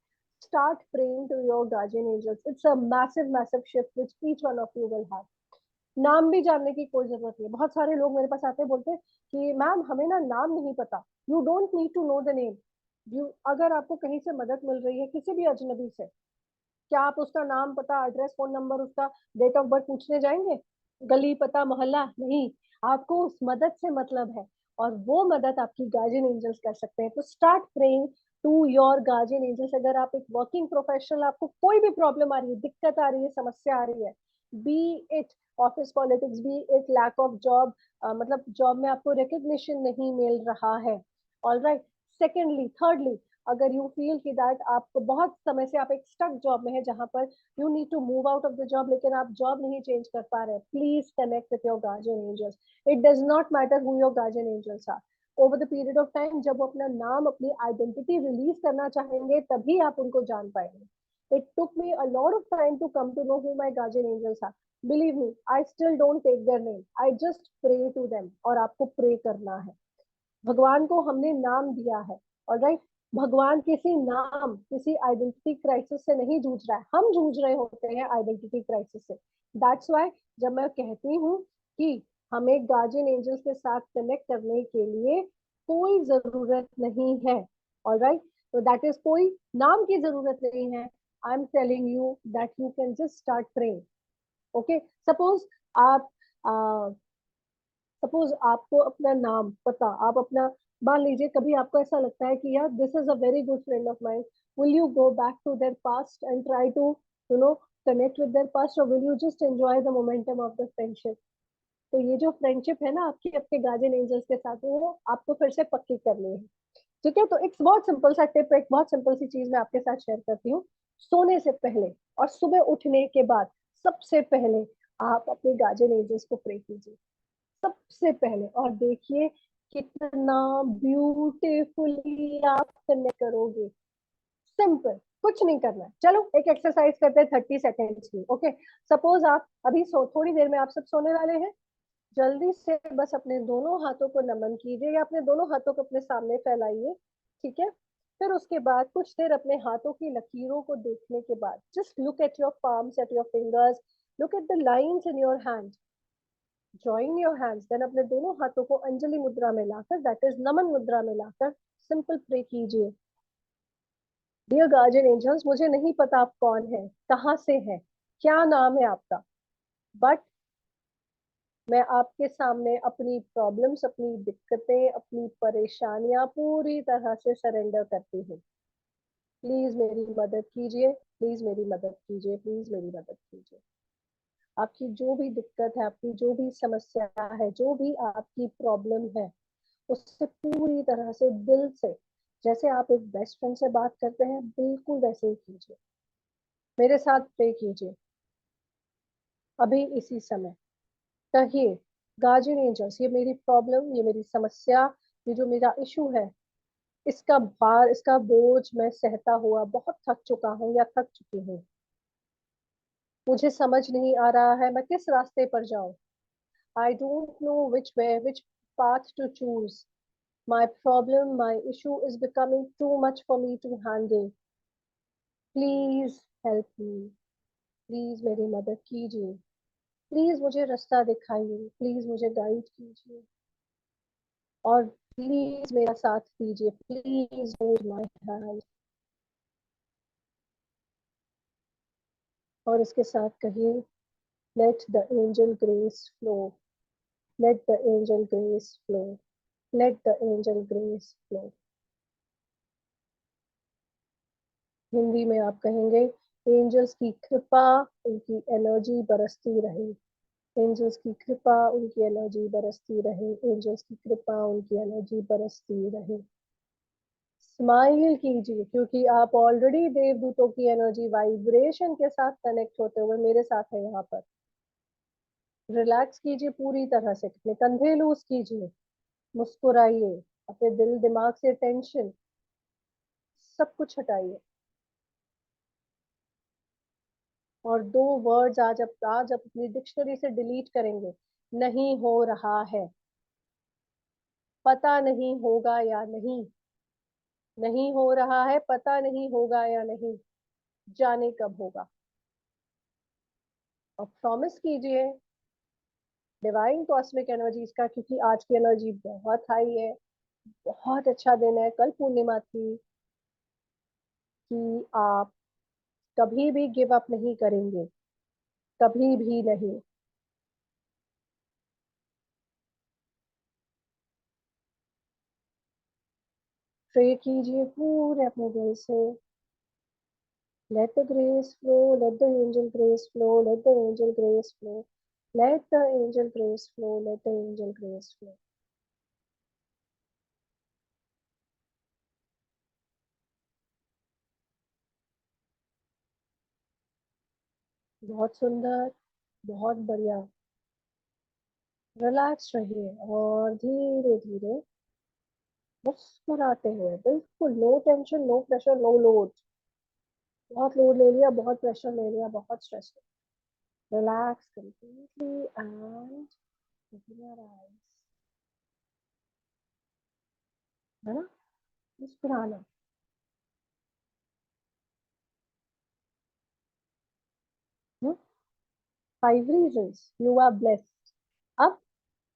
start praying to your guardian angels. It's a massive shift which each one of you will have. नाम भी जानने की कोई जरूरत नहीं है। बहुत सारे लोग मेरे पास आते हैं, बोलते हैं कि मैम हमें ना नाम नहीं पता। You don't need to know the name. You अगर आपको कहीं से मदद मिल रही है किसी भी अजनबी से, क्या आप उसका नाम पता, एड्रेस, फोन नंबर, उसका डेट ऑफ बर्थ पूछने जाएंगे? गली पता मोहल्ला नहीं, आपको उस मदद से मतलब है, और वो मदद आपकी गार्जियन एंजल्स कर सकते हैं। तो start praying to your guardian angels. अगर आप एक वर्किंग प्रोफेशनल, आपको कोई भी प्रॉब्लम आ रही है, दिक्कत आ रही है, समस्या आ रही है, be it office politics, be it lack of job, मतलब जॉब में आपको रिकग्निशन नहीं मिल रहा है, ऑल राइट। सेकेंडली, थर्डली, अगर यू फील कि दैट आपको बहुत समय से आप एक स्टक जॉब में है जहां पर you need to move out of the job, लेकिन आप जॉब नहीं चेंज कर पा रहे, please connect with your guardian angels. It does not matter who your guardian angels are. Over the period of time जब वो अपना नाम, अपनी आइडेंटिटी रिलीज करना चाहेंगे, तभी आप उनको जान पाएंगे। It took me a lot of time to come to know who my guardian angels are. Believe me, I still don't take their name, I just pray to them. और आपको pray करना है। भगवान को हमने नाम दिया है, ऑलराइट। भगवान किसी नाम, किसी आइडेंटिटी क्राइसिस से नहीं जूझ रहा है, हम जूझ रहे होते हैं आइडेंटिटी क्राइसिस से। दैट्स वाई जब मैं कहती हूँ कि हमें गार्जियन एंजल्स के साथ कनेक्ट करने के लिए कोई जरूरत नहीं है, ऑलराइट। तो दैट इज, कोई नाम की जरूरत नहीं है। I am telling you that you can just start praying. Okay, suppose आप सपोज आपको अपना नाम पता, आप अपना, मान लीजिए कभी आपको ऐसा लगता है कि यार this is a very good friend of mine, will you go back to their past and try to connect with their past, और will you just enjoy the momentum of the friendship? तो ये जो friendship है ना आपकी आपके guardian angels के साथ, वो आपको फिर से पक्की करनी है। ठीक है, तो एक बहुत सिंपल सा टिप, एक बहुत सिंपल सी चीज मैं आपके साथ शेयर करती हूँ। सोने से पहले और सुबह उठने के बाद सबसे पहले आप अपने गार्जियन एंजल्स को प्रे कीजिए, सबसे पहले। और देखिए कितना ब्यूटीफुली आप कनेक्ट करोगे। सिंपल, कुछ नहीं करना है। चलो एक एक्सरसाइज करते हैं 30 सेकेंड्स की। ओके, सपोज आप अभी थोड़ी देर में आप सब सोने वाले हैं। जल्दी से बस अपने दोनों हाथों को नमन कीजिए या अपने दोनों हाथों को अपने सामने फैलाइए। ठीक है, फिर उसके बाद कुछ देर अपने हाथों की लकीरों को देखने के बाद just look at your palms, at your fingers, look at the lines in your hand, join your hands, then अपने दोनों हाथों को अंजलि मुद्रा में लाकर, दैट इज नमन मुद्रा में लाकर सिंपल प्रे कीजिए। डियर गार्जियन एंजल्स, मुझे नहीं पता आप कौन है, कहाँ से है, क्या नाम है आपका, बट मैं आपके सामने अपनी प्रॉब्लम्स, अपनी दिक्कतें, अपनी परेशानियां पूरी तरह से सरेंडर करती हूँ। प्लीज मेरी मदद कीजिए, प्लीज मेरी मदद कीजिए, प्लीज मेरी मदद कीजिए। आपकी जो भी दिक्कत है, आपकी जो भी समस्या है, जो भी आपकी प्रॉब्लम है, उससे पूरी तरह से दिल से, जैसे आप एक बेस्ट फ्रेंड से बात करते हैं, बिल्कुल वैसे ही कीजिए। मेरे साथ प्रे कीजिए अभी इसी समय। कहिए, गार्जियन एंजल्स, ये मेरी प्रॉब्लम, ये मेरी समस्या, ये जो मेरा इशू है, इसका भार, इसका बोझ मैं सहता हुआ बहुत थक चुका हूँ या थक चुकी हूँ। मुझे समझ नहीं आ रहा है मैं किस रास्ते पर जाऊं। आई don't know which way, which path to choose. My problem, my issue is becoming too much for me to handle. Please help me. Please मेरी मदद कीजिए। प्लीज मुझे रास्ता दिखाइए, प्लीज मुझे गाइड कीजिए और प्लीज मेरा साथ दीजिए। Please hold my hand. और इसके साथ कहिए, let the angel grace flow, let the angel grace flow, let the angel grace flow. Hindi में आप कहेंगे, एंजल्स की कृपा, उनकी एनर्जी बरसती रहे, एंजल्स की कृपा, उनकी एनर्जी बरसती रहे, एंजल्स की कृपा, उनकी एनर्जी बरसती रहे। स्माइल कीजिए, क्योंकि आप ऑलरेडी देवदूतों की एनर्जी वाइब्रेशन के साथ कनेक्ट होते हुए मेरे साथ है यहाँ पर। रिलैक्स कीजिए पूरी तरह से, अपने कंधे लूज कीजिए, मुस्कुराइए, अपने दिल दिमाग से टेंशन सब कुछ हटाइए। और दो वर्ड्स आज अपनी डिक्शनरी से डिलीट करेंगे, नहीं हो रहा है, पता नहीं होगा या नहीं, नहीं हो रहा है, पता नहीं होगा या नहीं, जाने कब होगा। और प्रॉमिस कीजिए डिवाइन कॉस्मिक एनर्जीज का, क्योंकि आज की एनर्जी बहुत हाई है, बहुत अच्छा दिन है, कल पूर्णिमा थी, कि आप कभी भी गिव अप नहीं करेंगे, कभी भी नहीं। प्रे कीजिए पूरे अपने दिल से, let the grace flow, let the angel grace flow, let the angel grace flow, let the angel grace flow, let the angel grace flow। बहुत सुंदर, बहुत बढ़िया। रिलैक्स रहिए और धीरे धीरे मुस्कुराते हुए, बिल्कुल no tension, no pressure, no load. बहुत लोड ले लिया, बहुत प्रेशर ले लिया, बहुत stress. Relax completely and open your eyes. है ना, मुस्कुराना। 5 reasons you are blessed। अब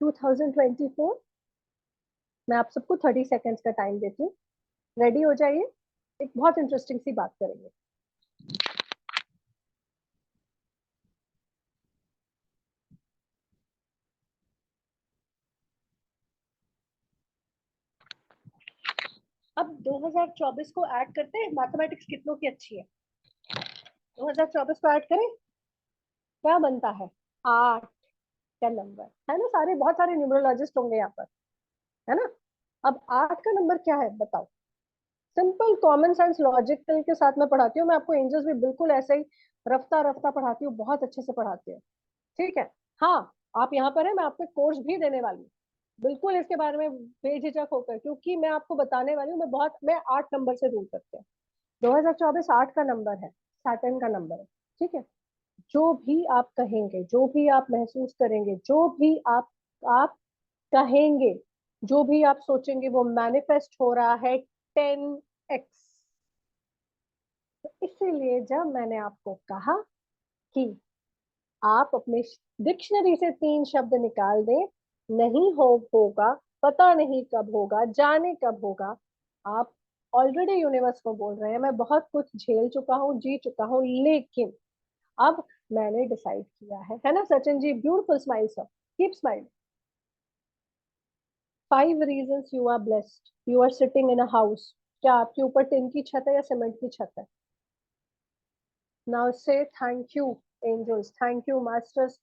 2024, मैं आप सबको 30 सेकेंड्स का टाइम देती हूँ, रेडी हो जाइए, एक बहुत इंटरेस्टिंग सी बात करेंगे। अब 2024 को ऐड करते हैं, मैथमेटिक्स कितनों की अच्छी है। 2024 को ऐड करें, क्या बनता है? 8 का नंबर है ना, सारे बहुत सारे न्यूमरोलॉजिस्ट होंगे यहाँ पर, है ना। अब 8 का नंबर क्या है बताओ। सिंपल कॉमन सेंस लॉजिकल के साथ मैं पढ़ाती हूँ, मैं आपको एंजल्स भी बिल्कुल ऐसे ही रफ्ता रफ्ता पढ़ाती हूँ, बहुत अच्छे से पढ़ाती हूँ। ठीक है, हाँ, आप यहाँ पर है, मैं आपको कोर्स भी देने वाली हूँ, बिल्कुल इसके बारे में बेझिझक होकर, क्योंकि मैं आपको बताने वाली हूँ, मैं 8 नंबर से रूल करते हैं। 2024 8 का नंबर है, सैटर्न का नंबर है, ठीक है। जो भी आप कहेंगे, जो भी आप महसूस करेंगे, जो भी आप कहेंगे, जो भी आप सोचेंगे, वो मैनिफेस्ट हो रहा है 10x। तो इसीलिए जब मैंने आपको कहा कि आप अपने डिक्शनरी से 3 शब्द निकाल दें, नहीं होगा, पता नहीं कब होगा, जाने कब होगा, आप ऑलरेडी यूनिवर्स को बोल रहे हैं मैं बहुत कुछ झेल चुका हूँ, जी चुका हूँ, लेकिन अब मैंने डिसाइड किया है ना Sachin ji? Beautiful smile sir, keep smile. 5 reasons you are blessed. You are sitting in a house. क्या आपके ऊपर टिन की छत है या सीमेंट की छत है? Now say thank you angels, thank you masters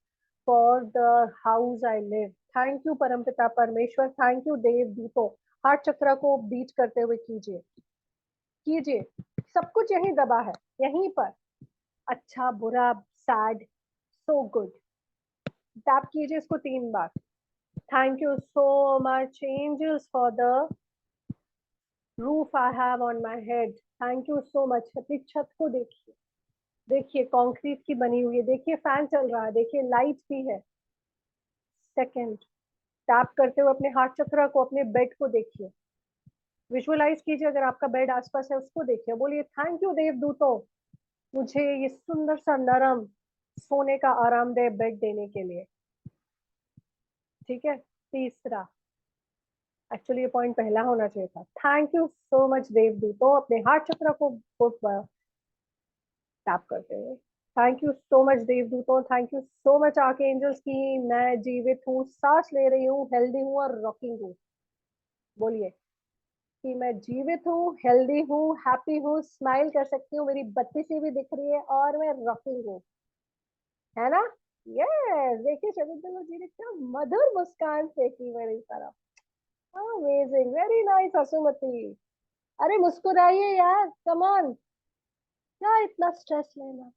for the house I live. Thank you परमपिता परमेश्वर, thank you देव दूतों। हार्ट चक्र को बीट करते हुए कीजिए, कीजिए। सब कुछ यहीं दबा है, यहीं पर। अच्छा, बुरा, सैड, सो गुड। टैप कीजिए इसको 3 बार। Thank you so much angels for the roof I have on my head. Thank you so much। अपनी छत को देखिए, देखिए कंक्रीट की बनी हुई है, देखिए फैन चल रहा है, देखिए लाइट भी है। सेकंड, टैप करते हुए अपने हार्ट चक्र को, अपने बेड को देखिए, विजुअलाइज कीजिए, अगर आपका बेड आसपास है उसको देखिए, बोलिए थैंक यू देवदूतों मुझे ये सुंदर सा नरम सोने का आरामदेह बेड देने के लिए, ठीक है। तीसरा, एक्चुअली ये पॉइंट पहला होना चाहिए था, थैंक यू सो मच देवदूतों, अपने हार्ट चक्र को टैप करते हुए, थैंक यू सो मच देवदूतों, thank you so much archangels की मैं जीवित हूँ, सांस ले रही हूँ, हेल्दी हूँ और रॉकिंग हूँ। बोलिए कि मैं जीवित हूँ, हेल्दी हूँ, हैप्पी हूँ, स्माइल कर सकती हूँ, मेरी बत्ती सी भी दिख रही है और मैं रॉकिंग हूँ, है ना? यस, देखिए शकुंतला जी ने क्या मधुर मुस्कान फेंकी मेरी तरफ। Amazing, very nice Asumati. अरे मुस्कुराइए यार, कम ऑन, क्या इतना स्ट्रेस लेना,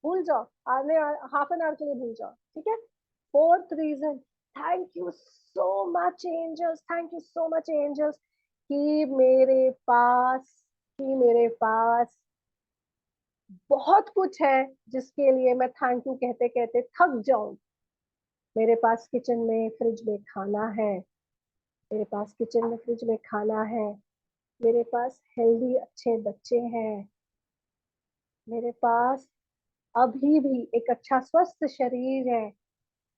भूल जाओ, आने हाफ एन आवर के लिए भूल जाओ, ठीक है। Fourth reason, thank you so much angels, thank you so much angels कि मेरे पास बहुत कुछ है जिसके लिए मैं थैंक यू कहते कहते थक जाऊं। मेरे पास किचन में फ्रिज में खाना है, मेरे पास किचन में फ्रिज में खाना है, मेरे पास हेल्दी अच्छे बच्चे हैं, मेरे पास अभी भी एक अच्छा स्वस्थ शरीर है,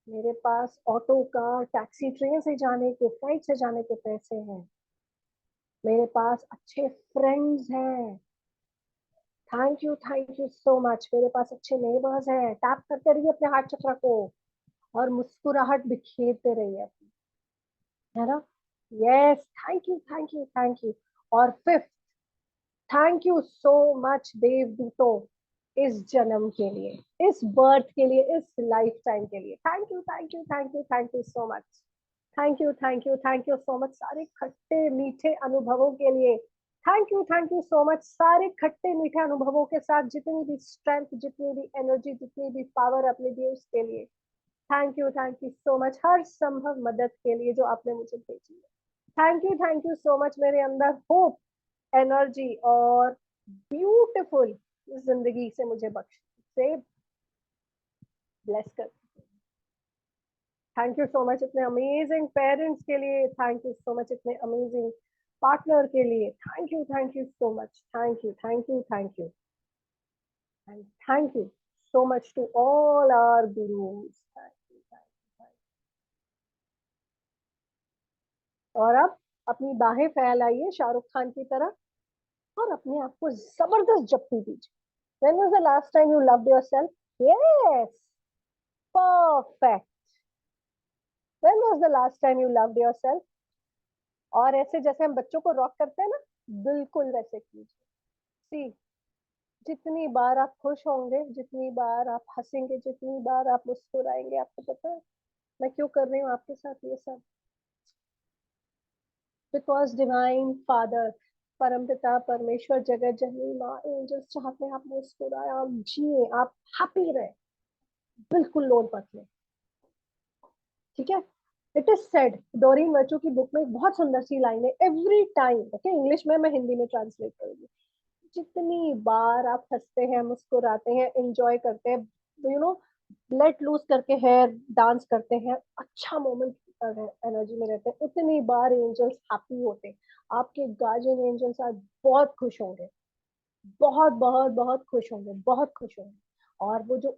मेरे पास ऑटो कार टैक्सी ट्रेन से जाने के फ्लाइट से जाने के पैसे हैं, मेरे पास अच्छे फ्रेंड्स हैं, थैंक यू सो मच, मेरे पास अच्छे नेबर्स हैं। टैप करते रहिए अपने हार्ट चक्र को और मुस्कुराहट बिखेरते रहिए अपनी, है ना? Yes, thank you thank you thank you. और fifth, thank you so much देवदूतों इस जन्म के लिए, इस बर्थ के लिए, इस लाइफ टाइम के लिए। Thank you thank you thank you thank you so much, thank you thank you thank you so much सारे खट्टे मीठे अनुभवों के लिए। थैंक यू सो मच सारे खट्टे मीठे अनुभवों के साथ जितनी भी स्ट्रेंथ, जितनी भी एनर्जी, जितनी भी पावर आपने दी उसके लिए। थैंक यू सो मच हर संभव मदद के लिए जो आपने मुझे भेजी है। थैंक यू सो मच मेरे अंदर होप, एनर्जी और ब्यूटीफुल जिंदगी से मुझे बख्श से ब्लेस कर। थैंक यू सो मच इतने अमेजिंग पेरेंट्स के लिए, थैंक यू सो मच इतने अमेजिंग पार्टनर के लिए। Thank you so much, thank you and thank you so much to all our gurus. और अब अपनी बाहें फैलाइए शाहरुख खान की तरह और अपने आप को जबरदस्त जप्पी दीजिए। When was the last time you loved yourself? Yes, perfect. When was the last time you loved yourself? और ऐसे जैसे हम बच्चों को रॉक करते हैं ना, बिल्कुल वैसे कीजिए। सी, जितनी बार आप खुश होंगे, जितनी बार आप हंसेंगे, जितनी बार आप मुस्कुराएंगे, आपको पता है मैं क्यों कर रही हूँ आपके साथ ये सब? बिकॉज डिवाइन फादर, परमपिता परमेश्वर, जगत जननी माँ, एंजल्स चाहते हैं आप मुस्कुराए, आप जिए, आप हैप्पी रहे, बिल्कुल लोड मत लें, ठीक है। It is said, Dorian virtue की बुक में एक बहुत सुंदर सी लाइन है, एवरी टाइम, ओके, इंग्लिश में, मैं हिंदी में ट्रांसलेट करूंगी। जितनी बार आप हंसते हैं, मुस्कुराते हैं, एंजॉय करते हैं, यू नो लेट लूज करके है, डांस करते हैं, अच्छा मोमेंट एनर्जी में रहते हैं, उतनी बार एंजल्स हैप्पी होते हैं। आपके गार्जियन एंजल्स आज बहुत खुश होंगे, बहुत बहुत बहुत खुश होंगे, बहुत खुश होंगे। और वो जो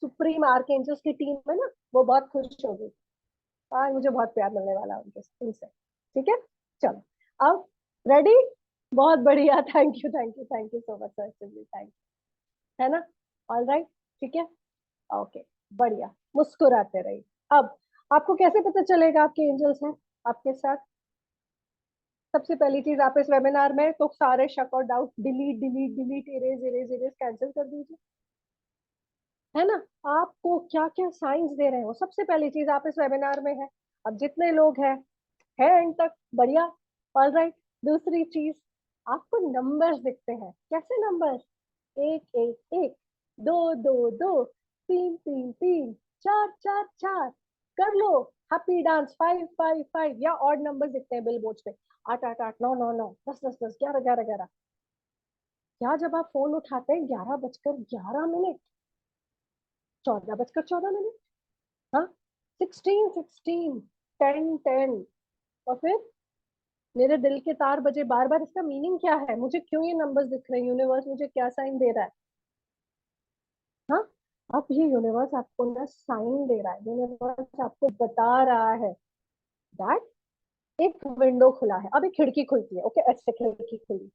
सुप्रीम आर्क एंजल्स की टीम है ना, वो बहुत खुश होगी। आज मुझे बहुत प्यार मिलने वाला है उनके उनसे। ठीक है, चलो अब रेडी। बहुत बढ़िया, thank you thank you thank you so much sir, thank you, है ना? ऑल राइट, ठीक है, ओके, बढ़िया, मुस्कुराते रहिए। अब आपको कैसे पता चलेगा आपके एंजल्स हैं आपके साथ? सबसे पहली चीज, आप इस वेबिनार में तो सारे शक और doubt delete delete delete, erase erase erase cancel कर दीजिए, है ना? आपको क्या क्या साइंस दे रहे हो, सबसे पहली चीज, आप इस वेबिनार में है, अब जितने लोग हैं है एंड तक, बढ़िया, ऑल राइट। दूसरी चीज, आपको नंबर्स दिखते हैं, कैसे नंबर्स? एक एक एक, दो दो दो, तीन तीन तीन, चार चार चार, कर लो happy dance, five five five, या ऑड नंबर्स दिखते हैं बिल बोर्ड पे, आठ आठ आठ, नौ नौ नौ, दस दस दस, ग्यारह ग्यारह ग्यारह। क्या जब आप फोन उठाते हैं 11:11, 14:14, हाँ, 16:16, 10:10, और फिर मेरे दिल के तार बजे बार बार, इसका मीनिंग क्या है? मुझे क्यों ये नंबर्स दिख रहे हैं? यूनिवर्स मुझे क्या साइन दे रहा है? हाँ, अब ये यूनिवर्स आपको ना साइन दे रहा है, यूनिवर्स आपको बता रहा है दैट एक विंडो खुला है। अब एक खिड़की खुलती है, ओके, ऐसे खिड़की खुली,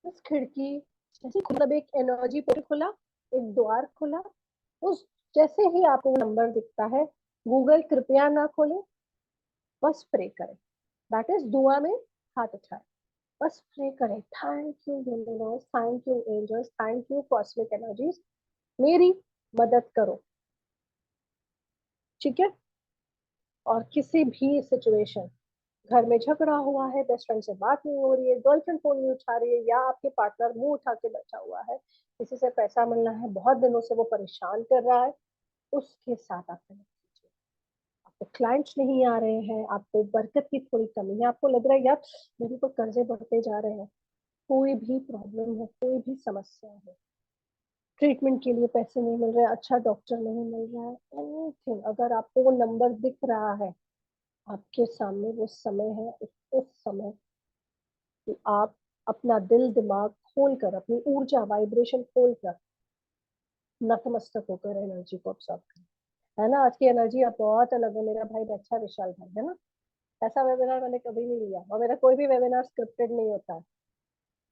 उस खिड़की जैसे मतलब एक एनर्जी पोर्टल खुला, एक द्वार खुला, उस जैसे ही आपको नंबर दिखता है, गूगल कृपया ना खोले, बस प्रे करें, दैट इज दुआ में हाथ उठाए, बस प्रे करें, thank you universe, thank you angels, thank you cosmic energies, मेरी मदद करो। ठीक है, और किसी भी सिचुएशन, घर में झगड़ा हुआ है, बेस्ट फ्रेंड से बात नहीं हो रही है, गर्लफ्रेंड फोन नहीं उठा रही है, या आपके पार्टनर मुंह उठा के बैठा हुआ है, किसी से पैसा मिलना है, बहुत दिनों से वो परेशान कर रहा है, उसके साथ आप कनेक्ट कीजिए। आपको क्लाइंट्स नहीं आ रहे हैं, आपको बरकत की थोड़ी कमी है, आपको लग रहा है यार मेरे को कर्जे बढ़ते जा रहे हैं, कोई भी प्रॉब्लम है, कोई भी समस्या है, ट्रीटमेंट के लिए पैसे नहीं मिल रहे, अच्छा डॉक्टर नहीं मिल रहा है, एनीथिंग, अगर आपको वो नंबर दिख रहा है आपके सामने, वो समय है उस समय कि आप अपना दिल दिमाग खोल कर, अपनी ऊर्जा वाइब्रेशन खोल कर, नतमस्तक होकर एनर्जी को ऑब्जॉर्व करें, है ना? आज की एनर्जी अब बहुत अलग है मेरा भाई, अच्छा विशाल भाई, है ना? ऐसा वेबिनार मैंने कभी नहीं लिया, और मेरा कोई भी वेबिनार स्क्रिप्टेड नहीं होता है,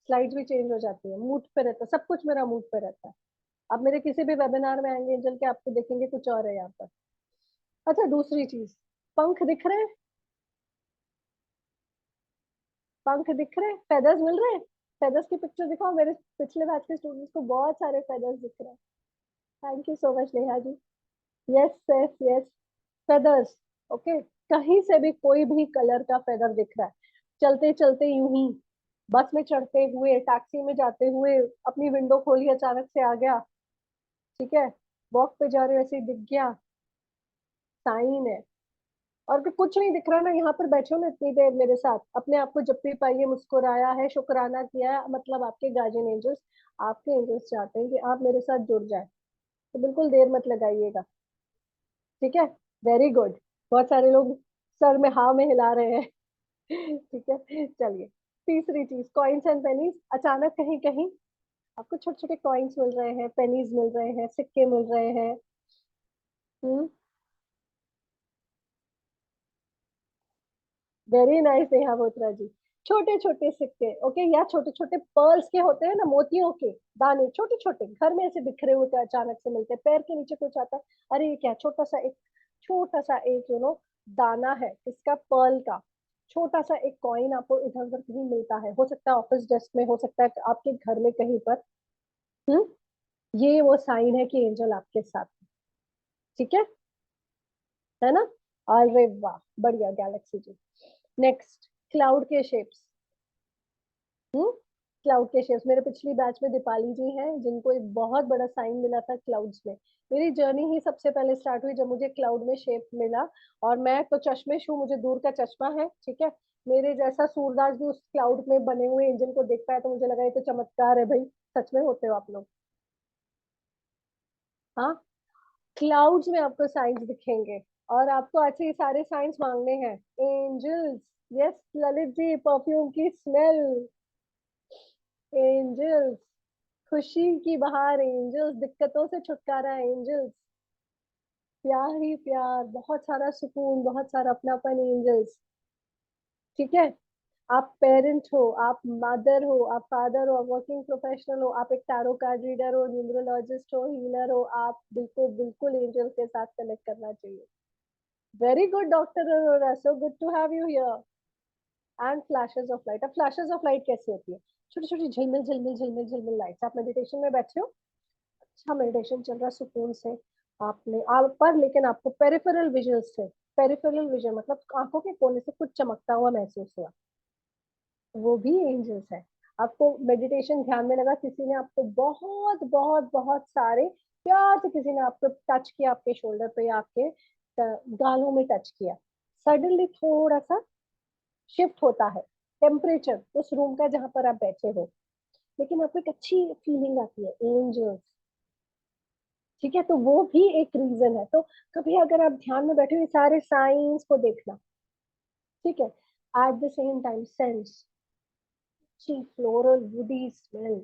स्लाइड्स भी चेंज हो जाती है, मूड पे रहता है, सब कुछ मेरा मूड पे रहता है। आप मेरे किसी भी वेबिनार में आएंगे एंजल के, आपको देखेंगे कुछ और है यहाँ पर। अच्छा, दूसरी चीज, पंख दिख रहे हैं? पंख दिख रहे हैं, फेदर्स मिल रहे हैं? फेदर्स की पिक्चर दिखाओ, मेरे पिछले बैच के स्टूडेंट्स को बहुत सारे फेदर्स दिख रहे हैं। Thank you so much Neha ji. Yes yes yes, feathers, okay, कहीं से भी कोई भी कलर का फेदर दिख रहा है, चलते चलते यूं ही, बस में चढ़ते हुए, टैक्सी में जाते हुए, अपनी विंडो खोली अचानक से आ गया, ठीक है, वॉक पे जा रहे हो ऐसे ही दिख गया, साइन है। और भी कुछ नहीं दिख रहा ना, यहाँ पर बैठे हो ना इतनी देर मेरे साथ, अपने आप को जब भी पाइए, मुस्कुराया है, शुक्राना किया है, मतलब आपके गार्जियन एंजल्स, आपके एंजल्स चाहते हैं कि आप मेरे साथ जुड़ जाए, तो बिल्कुल देर मत लगाइएगा। ठीक है, वेरी गुड, बहुत सारे लोग सर में हाँ में हिला रहे हैं। ठीक है, चलिए, तीसरी चीज, कॉइन्स एंड पेनीज, अचानक कहीं कहीं आपको छोटे छोटे कॉइन्स मिल रहे हैं, पेनीज मिल रहे हैं, सिक्के मिल रहे हैं। वेरी नाइस नेहा बोत्रा जी, छोटे छोटे सिक्के, ओके, या छोटे छोटे पर्ल्स के होते हैं ना, मोतियों के दाने, छोटे छोटे घर में ऐसे बिखरे होते हैं, अचानक से मिलते हैं, पैर के नीचे कुछ आता है, अरे ये क्या, छोटा सा एक दाना है इसका, पर्ल का, छोटा सा एक कॉइन आपको इधर उधर कहीं मिलता है, हो सकता है ऑफिस डेस्क में, हो सकता है आपके घर में कहीं पर। हम्म, ये वो साइन है कि एंजल आपके साथ है। ठीक है ना? अरे वाह, बढ़िया गैलेक्सी जी। नेक्स्ट, क्लाउड के शेप्स, क्लाउड के शेप्स। मेरे पिछली बैच में दीपाली जी हैं जिनको एक बहुत बड़ा साइन मिला था क्लाउड्स में। मेरी जर्नी ही सबसे पहले स्टार्ट हुई जब मुझे क्लाउड में शेप मिला। और मैं तो चश्मेश हूँ, मुझे दूर का चश्मा है, ठीक है। मेरे जैसा सूरदास भी उस क्लाउड में बने हुए इंजन को देख पाया तो मुझे लगा ये तो चमत्कार है भाई। सच में होते हो आप लोग? हाँ, क्लाउड्स में आपको साइंस दिखेंगे। और आपको अच्छे ये सारे साइंस मांगने हैं। Angels, yes Lalit ji, perfume की स्मेल, एंजल्स, खुशी की बहार एंजल्स, दिक्कतों से छुटकारा एंजल्स, प्यार ही प्यार, बहुत सारा सुकून, बहुत सारा अपनापन एंजल्स, ठीक है। आप पेरेंट हो, आप मदर हो, आप फादर हो, आप वर्किंग प्रोफेशनल हो, आप एक टैरो कार्ड रीडर हो, न्यूमरोलॉजिस्ट हो, हीलर हो, आप बिल्कुल बिल्कुल एंजल के साथ कनेक्ट करना चाहिए। Very good doctor Arora, so good to have you here. And flashes of light. अब फ्लैशेस ऑफ लाइट कैसी होती है? छोटी छोटी झिलमिल झिलमिल झिलमिल झिलमिल लाइट्स। आप मेडिटेशन में बैठे हो, अच्छा मेडिटेशन चल रहा है सुकून से, आपने आप पर, लेकिन आपको पेरिफेरल विजन से, पेरिफेरल विजन मतलब आंखों के कोने से कुछ चमकता हुआ महसूस हुआ, वो भी एंजल्स है। आपको मेडिटेशन ध्यान में लगा, किसी ने आपको बहुत बहुत बहुत सारे प्यार से, किसी ने आपको टच किया, आपके शोल्डर पे या आपके गालों में टच किया। सडनली थोड़ा सा शिफ्ट होता है टेम्परेचर उस रूम का जहां पर आप बैठे हो, लेकिन आपको एक अच्छी फीलिंग आती है, एंजल्स, ठीक है। तो वो भी एक रीजन है। तो कभी अगर आप ध्यान में बैठे हुए सारे साइंस को देखना, ठीक है। At the same time sense, अच्छी फ्लोरल वुडी स्मेल,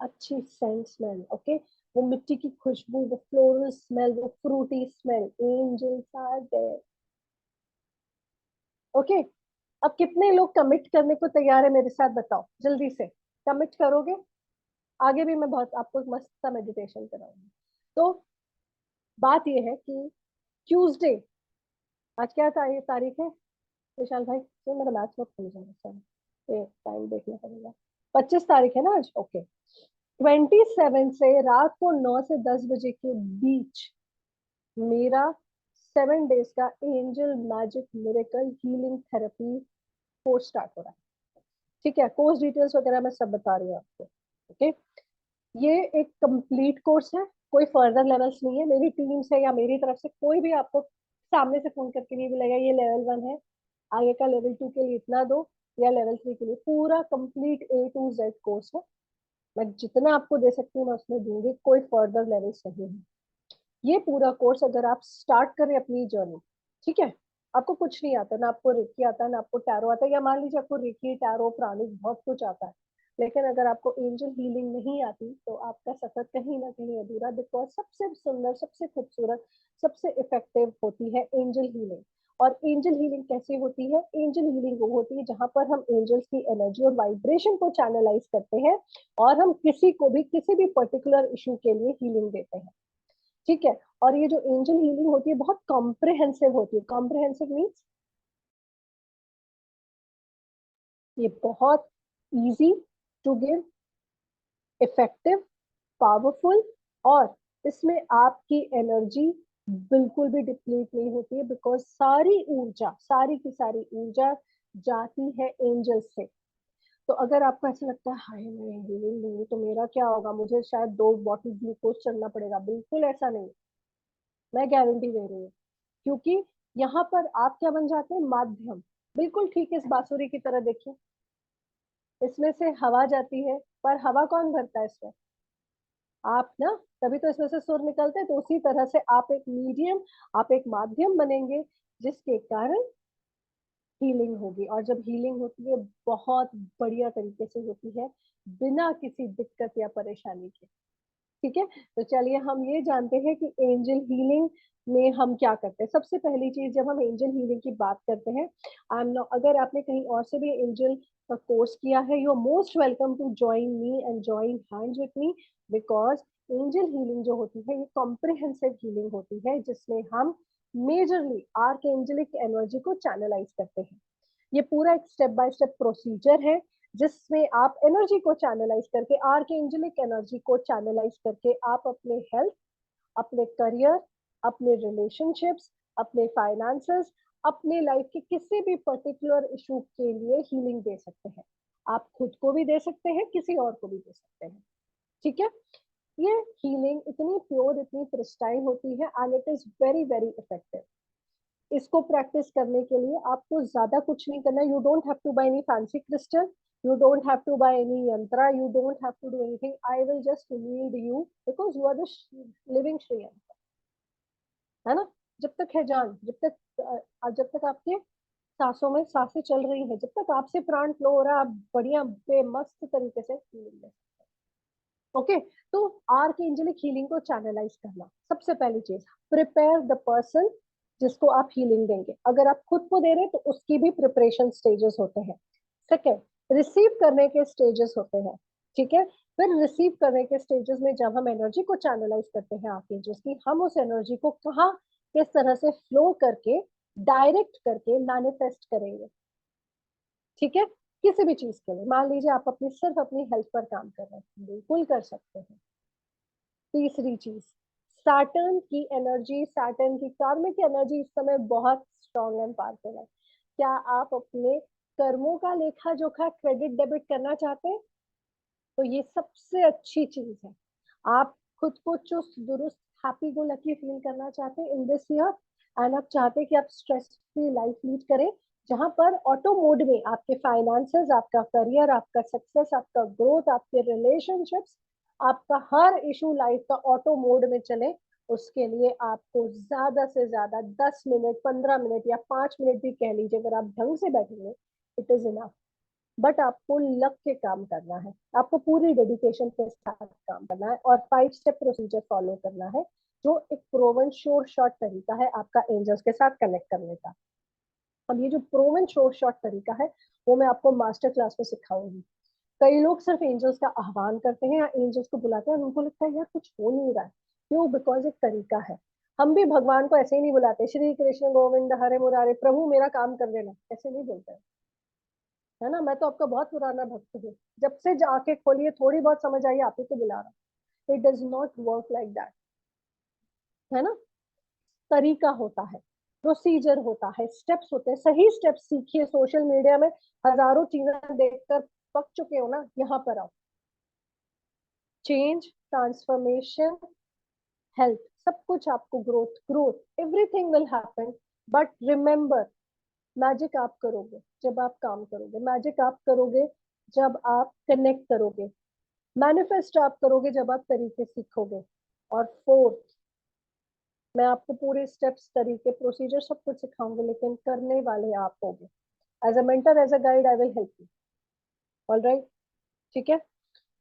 अच्छी सेंट स्मेल, ओके। वो मिट्टी की खुशबू, वो फ्लोरल स्मेल, वो fruity smell, angels are there, okay. अब कितने लोग कमिट करने को तैयार है मेरे साथ? बताओ जल्दी से, कमिट करोगे? आगे भी मैं बहुत आपको एक मस्त सा मेडिटेशन कराऊंगी। तो बात ये है कि ट्यूसडे, आज क्या तारीख है विशाल भाई? तो मेरा मैथ बहुत खुल जाएगा, सर टाइम देखना पड़ेगा। 25 तारीख है ना आज, ओके। 27 से रात को 9 से 10 बजे के बीच मेरा 7 डेज का angel magic miracle healing therapy course start हो रहा है, ठीक है। कोर्स डिटेल्स वगैरह मैं सब बता रही हूँ आपको, ओके। ये एक कंप्लीट कोर्स है, कोई फर्दर लेवल्स नहीं है। मेरी टीम से या मेरी तरफ से कोई भी आपको सामने से फोन करके नहीं बोलेगा ये लेवल 1 है, आगे का लेवल 2 के लिए इतना दो, या लेवल 3 के लिए। पूरा complete A to Z course है। मैं जितना आपको दे सकती हूँ मैं उसमें दूंगी, कोई फर्दर लेवल्स नहीं है। ये पूरा कोर्स अगर आप स्टार्ट करें अपनी जर्नी, ठीक है, आपको कुछ नहीं आता, ना आपको रेकी आता है, ना आपको टैरो आता है, या मान लीजिए आपको रेकी, टैरो, प्राणिक बहुत कुछ आता है, लेकिन अगर आपको एंजल हीलिंग नहीं आती तो आपका सफर कहीं ना कहीं अधूरा। बिकॉज सबसे सुंदर, सबसे खूबसूरत, सबसे इफेक्टिव होती है एंजल हीलिंग। और एंजल हीलिंग कैसे होती है? एंजल हीलिंग वो होती है जहां पर हम एंजल्स की एनर्जी और वाइब्रेशन को चैनलाइज करते हैं, और हम किसी को भी किसी भी पर्टिकुलर इशू के लिए हीलिंग देते हैं, ठीक है। और ये जो एंजल हीलिंग होती है बहुत कॉम्प्रिहेंसिव होती है। कॉम्प्रिहेंसिव मीन्स ये बहुत easy to give, effective, powerful, और इसमें आपकी एनर्जी बिल्कुल भी डिप्लीट नहीं होती है। बिकॉज सारी ऊर्जा, सारी की सारी ऊर्जा जाती है एंजल से। तो अगर आपको ऐसा लगता है हाय मैं हीलिंग लूंगी तो मेरा क्या होगा, मुझे शायद 2 बॉटल ग्लूकोज चढ़ना पड़ेगा, बिल्कुल ऐसा नहीं, मैं गारंटी दे रही हूँ। क्योंकि यहाँ पर आप क्या बन जाते हैं? माध्यम। बिल्कुल ठीक है, इस बांसुरी की तरह देखिए, इसमें से हवा जाती है, पर हवा कौन भरता है इसमें? आप ना। तभी तो इसमें से सुर निकलते हैं। तो उसी तरह से आप एक मीडियम, आप एक माध्यम बनेंगे, जिसके कारण हीलिंग होगी। और जब हीलिंग होती है बहुत बढ़िया तरीके से होती है, बिना किसी दिक्कत या परेशानी के, ठीक है। तो चलिए हम ये जानते हैं कि एंजल हीलिंग में हम क्या करते हैं। सबसे पहली चीज, जब हम एंजल हीलिंग की बात करते हैं, अगर आपने कहीं और से भी एंजल का कोर्स किया है, you are most welcome to join me and join hands with me. Because angel healing जो होती है ये कॉम्प्रिहेंसिव हीलिंग होती है, जिसमें हम मेजरली आर्क एंजलिक एनर्जी को चैनलाइज करते हैं। ये पूरा एक स्टेप बाय स्टेप प्रोसीजर है, जिसमें आप एनर्जी को चैनलाइज करके, आर्कएंजेलिक एनर्जी को चैनलाइज करके, आप अपने हेल्थ, अपने करियर, अपने रिलेशनशिप्स, अपने फाइनेंसेस, अपने लाइफ के किसी भी पर्टिकुलर इशू के लिए हीलिंग दे सकते हैं। आप खुद को भी दे सकते हैं, किसी और को भी दे सकते हैं, ठीक है। ये हीलिंग इतनी प्योर, इतनी प्रिस्टाइन होती है and it is very very effective. इसको प्रैक्टिस करने के लिए आपको ज्यादा कुछ नहीं करना। You don't have to buy any fancy crystal, you don't have to buy any yantra, you don't have to do anything. I will just lead you because you are the living Shri Yantra, है ना। जब तक है जान, जब तक आपके सांसों में सांसें चल रही हैं, जब तक आपसे प्राण फ्लो हो रहा है, आप बढ़िया बेमस्त तरीके से हीलिंग ले सकते हैं। ओके, तो आर्क एंजेलिक हीलिंग को चैनलाइज करना, सबसे पहली चीज, प्रिपेयर द पर्सन जिसको आप हीलिंग देंगे। अगर आप खुद को दे रहे हैं तो उसकी भी प्रिपरेशन स्टेजेस होते हैं। सेकेंड, रिसीव करने के स्टेजेस होते हैं, ठीक है। फिर रिसीव करने के स्टेजेस में जब हम एनर्जी को चैनलाइज करते हैं आर्कएंजल्स की, हम उस एनर्जी को कहाँ किस तरह से फ्लो करके डायरेक्ट करके मैनिफेस्ट करेंगे, ठीक है। किसी भी चीज के लिए, मान लीजिए आप अपनी सिर्फ अपनी हेल्थ पर काम कर रहे हैं, बिल्कुल कर सकते हैं। तीसरी चीज, सैटर्न की एनर्जी, सैटर्न की कार्मिक एनर्जी इस समय बहुत स्ट्रॉन्ग एंड पावरफुल है। क्या आप अपने कर्मों का लेखा जोखा क्रेडिट डेबिट करना चाहते हैं? तो ये सबसे अच्छी चीज है। आप खुद को चुस्त दुरुस्त हैप्पी गो लकी फील करना चाहते हैं इन दिस ईयर, एंड आप चाहते हैं कि आप स्ट्रेस फ्री लाइफ लीड करें, जहां पर ऑटो मोड में आपके फाइनेंसेस, आपका करियर, आपका सक्सेस, आपका ग्रोथ, आपके रिलेशनशिप्स, आपका हर इशू लाइफ का ऑटो मोड में चले। उसके लिए आपको ज्यादा से ज्यादा 10 मिनट, 15 मिनट या 5 मिनट भी कह लीजिए, अगर आप ढंग से बैठेंगे, इट इज इनफ। बट आपको लग के काम करना है, आपको पूरी डेडिकेशन के साथ काम करना है और 5 स्टेप प्रोसीजर फॉलो करना है, जो एक प्रोवन श्योर शॉर्ट तरीका है आपका एंजल्स के साथ कनेक्ट करने का। अब ये जो प्रोवन श्योर शॉर्ट तरीका है, वो मैं आपको मास्टर क्लास में सिखाऊंगी। कई लोग सिर्फ एंजल्स का आह्वान करते हैं या एंजल्स को बुलाते हैं और उनको लगता है यार कुछ हो नहीं रहा है, क्यों? बिकॉज एक तरीका है। हम भी भगवान को ऐसे ही नहीं बुलाते, श्री कृष्ण गोविंद हरे मुरारे प्रभु मेरा काम कर देना, ऐसे नहीं बोलते, है ना। मैं तो आपका बहुत पुराना भक्त हूँ, जब से आंखें खोलिए थोड़ी बहुत समझ आई, आप ही को बुला रहा। It does not work like that, है ना। तरीका होता है, प्रोसीजर होता है, स्टेप्स होते हैं, सही स्टेप्स सीखिए। सोशल मीडिया में हजारों चीजें देखकर पक चुके हो ना, यहाँ पर आओ। चेंज, ट्रांसफॉर्मेशन, हेल्थ, सब कुछ आपको, growth growth everything will happen. But remember, magic आप करोगे जब आप काम करोगे, मैजिक आप करोगे जब आप कनेक्ट करोगे, मैनिफेस्ट आप करोगे जब आप तरीके सीखोगे। और फोर्थ, मैं आपको पूरे स्टेप्स, तरीके, प्रोसीजर सब कुछ सिखाऊंगी, लेकिन करने वाले आप होगे। As a mentor, as a guide, I will help you. Alright, ठीक है।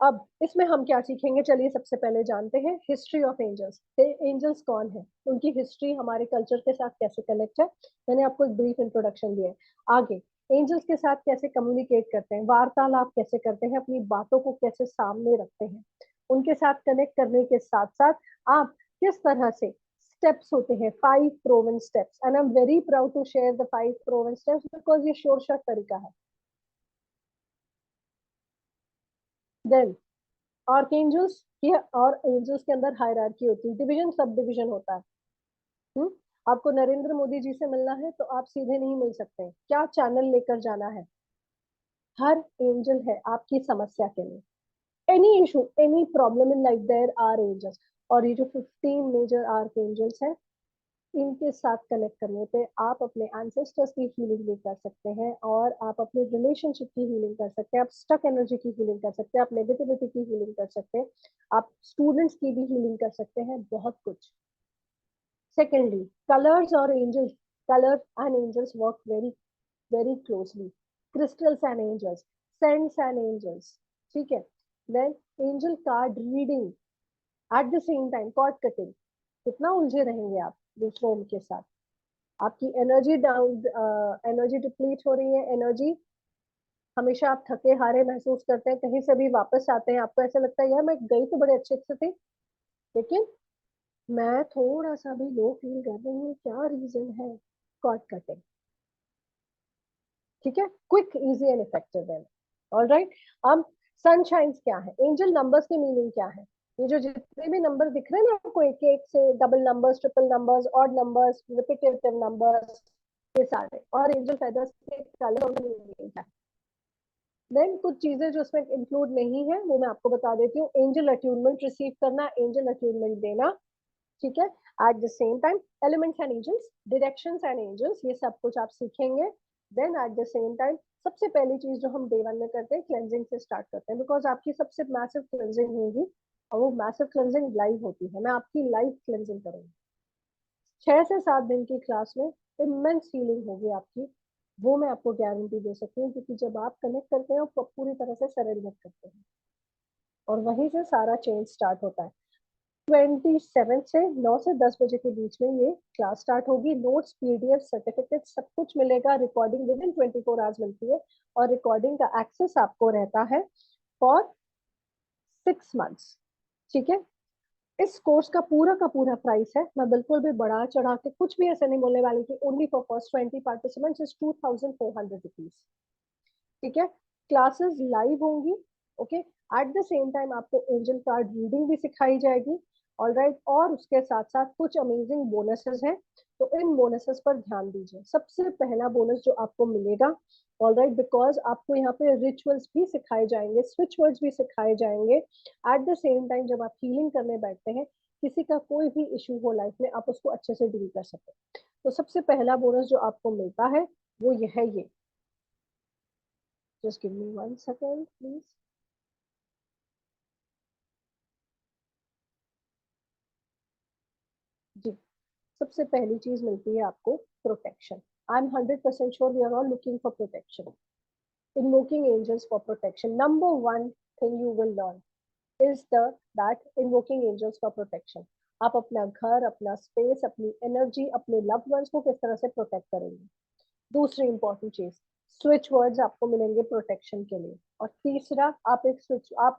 अब इसमें हम क्या सीखेंगे, चलिए सबसे पहले जानते हैं हिस्ट्री ऑफ एंजल्स। एंजल्स कौन है, उनकी हिस्ट्री हमारे कल्चर के साथ कैसे कनेक्ट है, मैंने आपको एक ब्रीफ इंट्रोडक्शन दिया है। आगे एंजल्स के साथ कैसे कम्युनिकेट करते हैं, वार्तालाप कैसे करते हैं, अपनी बातों को कैसे सामने रखते हैं, उनके साथ कनेक्ट करने के साथ साथ आप किस तरह से स्टेप्स होते हैं, 5 proven steps, and I am very proud to share the 5 proven steps because ये श्योर शॉर्ट तरीका है। देन आर्कएंजल्स की, और एंजल्स के अंदर हायरार्की होती है, डिवीजन, सब डिवीजन होता है। आपको नरेंद्र मोदी जी से मिलना है तो आप सीधे नहीं मिल सकते, क्या चैनल लेकर जाना है। हर एंजल है आपकी समस्या के लिए, any issue, any problem in life, there are angels. और ये जो 15 मेजर आर्क एंजल्स हैं, इनके साथ कनेक्ट करने पे आप अपने एंसेस्टर्स की हीलिंग भी कर सकते हैं, और आप अपने रिलेशनशिप की हीलिंग कर सकते हैं, आप स्टक एनर्जी की हीलिंग कर सकते हैं, आप नेगेटिविटी की हीलिंग कर सकते हैं, आप स्टूडेंट्स की भी हीलिंग कर सकते हैं, बहुत कुछ। सेकेंडली, कलर्स और एंजल्स, colour and angels work very very closely. Crystals and angels, scents and angels, ठीक है। Then angel card reading, at the same time cord cutting. कितना उलझे रहेंगे आप दूसरों के साथ, आपकी एनर्जी डाउन, एनर्जी डिप्लीट हो रही है, एनर्जी, हमेशा आप थके हारे महसूस करते हैं, कहीं से भी वापस आते हैं आपको ऐसा लगता है यार मैं गई तो बड़े अच्छे से थी, लेकिन मैं थोड़ा सा भी लो फील कर रही हूँ, क्या रीजन है? कॉर्ड कटिंग, ठीक है। Quick, easy and effective way. Alright, अब सनशाइन्स क्या है, एंजल नंबर्स की मीनिंग क्या है? ये जो जितने भी नंबर दिख रहे हैं ना आपको, एक एक से, double numbers, triple numbers, odd numbers, repetitive numbers, ये सारे, और एंजल फेदर्स के कलर और मीनिंग क्या है? देन कुछ चीजें जो इसमें इंक्लूड नहीं है वो मैं आपको बता देती हूँ। एंजल अट्यूनमेंट रिसीव करना, एंजल अट्यूनमेंट देना, ठीक है। At the same time elements and angels, directions and angels, ये सब कुछ आप सीखेंगे। Then at the same time सबसे पहली चीज जो हम डे 1 में करते हैं, क्लेंजिंग से स्टार्ट करते हैं, बिकॉज आपकी सबसे मैसिव क्लेंजिंग होगी और वो मैसिव क्लेंजिंग लाइव होती है। मैं आपकी लाइव क्लेंजिंग करूंगी 6 से 7 दिन की क्लास में, इमेंस हीलिंग होगी आपकी, वो मैं आपको गारंटी दे सकती हूँ, क्योंकि जब आप कनेक्ट करते हैं तो पूरी तरह से सरेंडर करते हैं और वहीं से सारा चेंज स्टार्ट होता है। 27 से 9 से 10 बजे के बीच में ये क्लास स्टार्ट होगी। नोट्स, पीडीएफ, सर्टिफिकेट सब कुछ मिलेगा। रिकॉर्डिंग विद इन 24 आवर्स मिलती है और रिकॉर्डिंग का एक्सेस आपको रहता है फॉर 6 मंथ्स, ठीक है। इस कोर्स का पूरा प्राइस है, मैं बिल्कुल भी बढ़ा चढ़ा के कुछ भी ऐसे नहीं बोलने वाली कि only for first 20 participants is 2400 rupees, ठीक है। क्लासेस लाइव होंगी, okay. Eight the same time आपको एंजल कार्ड रीडिंग भी सिखाई जाएगी, ऑल राइट। और उसके साथ साथ कुछ अमेजिंग बोनसेस हैं, तो इन बोनसेस पर ध्यान दीजिए। सबसे पहला बोनस जो आपको मिलेगा, ऑल राइट, बिकॉज आपको यहाँ पे रिचुअल्स भी सिखाए जाएंगे, स्विच वर्ड्स भी सिखाए जाएंगे। एट द सेम टाइम जब आप हीलिंग करने बैठते हैं, किसी का कोई भी इशू हो लाइफ में, आप उसको अच्छे से डील कर सकें। तो सबसे पहला बोनस जो आपको मिलता है वो ये है, ये just give me 1 second please। जी, सबसे पहली चीज मिलती है आपको protection. I am 100% sure we are all looking for protection, invoking angels for protection। Number one thing you will learn is that invoking angels for protection। आप अपना घर, अपना स्पेस, अपनी एनर्जी, अपने लव्ड वंस को किस तरह से प्रोटेक्ट करेंगे। दूसरी इंपॉर्टेंट चीज, स्विच वर्ड्स आपको मिलेंगे प्रोटेक्शन के लिए। और तीसरा, आप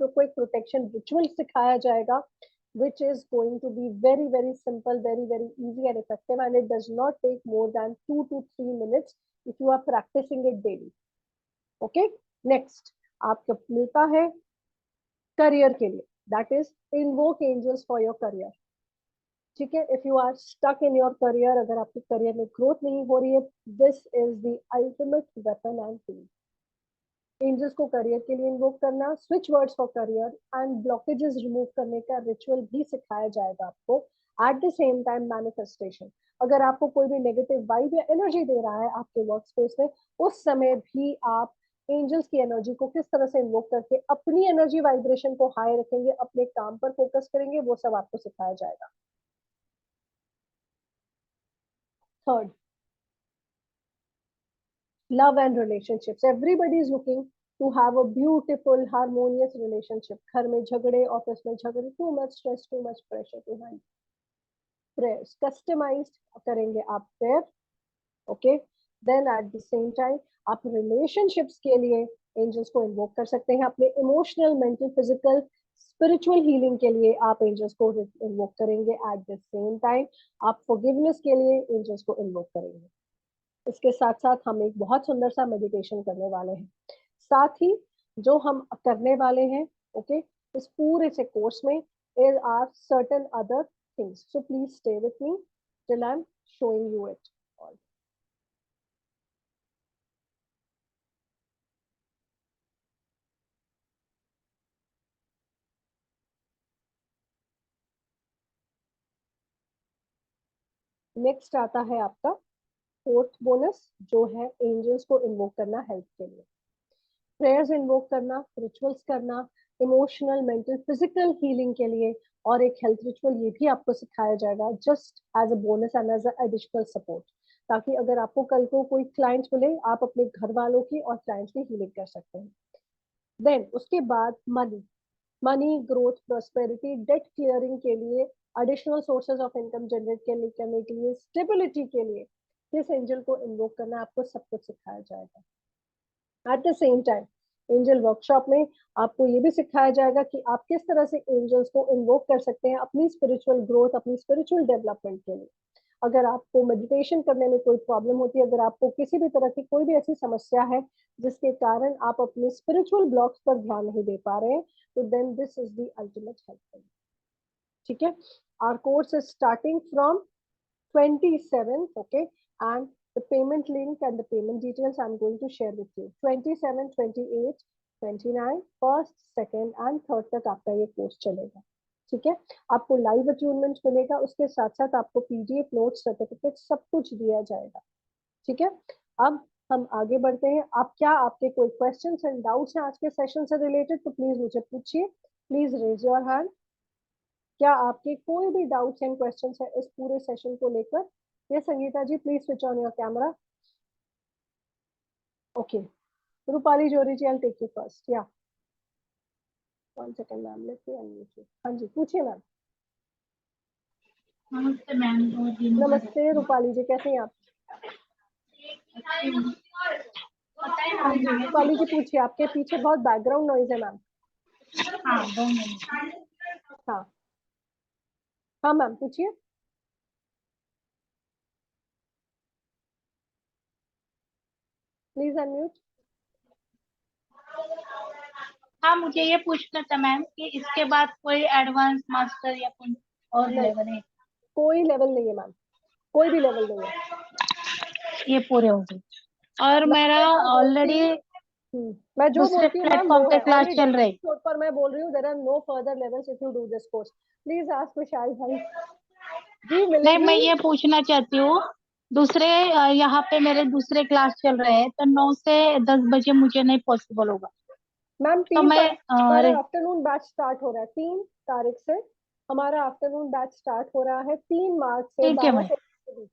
लोग को एक प्रोटेक्शन रिचुअल सिखाया जाएगा, which is going to be very very simple, very very easy and effective, and it does not take more than 2 to 3 minutes if you are practicing it daily, okay। next आपको मिलता है career के लिए, that is invoke angels for your career, ठीक है। If you are stuck in your career, अगर आपके career में ग्रोथ नहीं हो रही है, this is the ultimate weapon and tool. Angels को करियर के लिए इन्वोक करना, switch words for career and blockages remove करने का रिचुअल भी सिखाया जाएगा आपको। At the same time manifestation, अगर आपको कोई भी नेगेटिव वाइब या एनर्जी दे रहा है आपके वर्क स्पेस में, उस समय भी आप एंजल्स की एनर्जी को किस तरह से इन्वोक करके अपनी एनर्जी वाइब्रेशन को हाई रखेंगे, अपने काम पर फोकस करेंगे, वो सब आपको सिखाया जाएगा। Third, love and relationships। everybody is looking to have a beautiful harmonious relationship। घर में झगड़े, ऑफिस में झगड़े, too much stress, too much pressure to handle। prayers customized करेंगे आप prayer, okay। then at the same time आप relationships के लिए angels को invoke कर सकते हैं। अपने emotional, mental, physical, spiritual healing के लिए आप angels को invoke करेंगे। at the same time आप forgiveness के लिए angels को invoke करेंगे। इसके साथ साथ हम एक बहुत सुंदर सा मेडिटेशन करने वाले हैं। साथ ही जो हम करने वाले हैं, ओके, इस पूरे से कोर्स में there are certain other things, so please stay with me till I'm showing you it all। Next आता है आपका फोर्थ बोनस, जो है एंजल्स को इन्वोक करना हेल्प के लिए। प्रेयर्स इन्वोक करना, रिचुअल्स करना, इमोशनल, मेंटल, फिजिकल हीलिंग के लिए, और एक हेल्थ रिचुअल ये भी आपको सिखाया जाएगा just as a bonus and as additional support, ताकि अगर आपको कल को कोई क्लाइंट मिले, आप अपने घर वालों की और क्लाइंट्स की हीलिंग कर सकते हैं। देन उसके बाद money growth, prosperity, debt clearing के लिए, additional sources of income generate करने के लिए, स्टेबिलिटी के लिए किस एंजल को इन्वोक करना, आपको सब कुछ सिखाया जाएगा। Eight the same time angel workshop में आपको ये भी सिखाया जाएगा कि आप किस तरह से एंजल्स को इन्वोक कर सकते हैं अपनी स्पिरिचुअल ग्रोथ, अपनी स्पिरिचुअल डेवलपमेंट के लिए। अगर आपको मेडिटेशन करने में कोई प्रॉब्लम होती है, अगर आपको किसी भी तरह की कोई भी ऐसी समस्या है जिसके कारण आप अपने स्पिरिचुअल ब्लॉक्स पर ध्यान नहीं दे पा रहे हैं, तो then this is the ultimate help, ठीक है। Our course is starting from 27th, okay, and the payment link and the payment details I'm going to share with you। 27, 28 29 first second and third तक आपका ये course चलेगा। ठीक है, आपको live attunement मिलेगा, उसके साथ साथ आपको पीडीएफ नोट सर्टिफिकेट सब कुछ दिया जाएगा। ठीक है, अब हम आगे बढ़ते हैं। आप क्या आपके कोई क्वेश्चंस एंड डाउट्स हैं आज के सेशन से रिलेटेड तो प्लीज मुझे पूछिए। Please raise your hand. क्या आपके कोई भी डाउट्स एंड क्वेश्चंस है इस पूरे सेशन को लेकर? ये Sangeeta ji please switch on your camera. Okay, Rupali Jori ji, I take you first. या 1 second ma'am, let me unmute you. हाँ जी, पूछिए मैम। नमस्ते मैम, बहुत दिन बाद नमस्ते रूपाली जी, कैसे हैं आप? हाँ जी रूपाली जी पूछिए, आपके पीछे बहुत बैकग्राउंड नॉइज है मैम। हाँ 2 मिनट। हाँ हाँ मैम पूछिए। Please unmute. हाँ, मुझे ये पूछना था मैम कि इसके बाद कोई एडवांस मास्टर या कोई और नहीं, लेवल है? कोई लेवल नहीं है मैम, कोई भी लेवल नहीं है। ये पूरे हो गए और मेरा ऑलरेडी मैं जो दूसरे बोलती हूँ मैम प्लेटफॉर्म वो पे है। क्लास ऑलरेडी चल रही। नोट पर मैं बोल रही हूँ, there are no further levels if you do this course. Please ask Vishal भाई जी, नहीं, मिलेगी। मैं ये पूछना चाहती हूँ, दूसरे यहाँ पे मेरे दूसरे क्लास चल रहे हैं तो 9 से 10 बजे मुझे नहीं पॉसिबल होगा मैम तो 3 मैं तारीख से हमारा आफ्टरनून बैच स्टार्ट हो रहा है। 3 तारीख से हमारा आफ्टरनून बैच स्टार्ट हो रहा है, 3 मार्च से ठीक है 12 मैम, से 1 के बीच।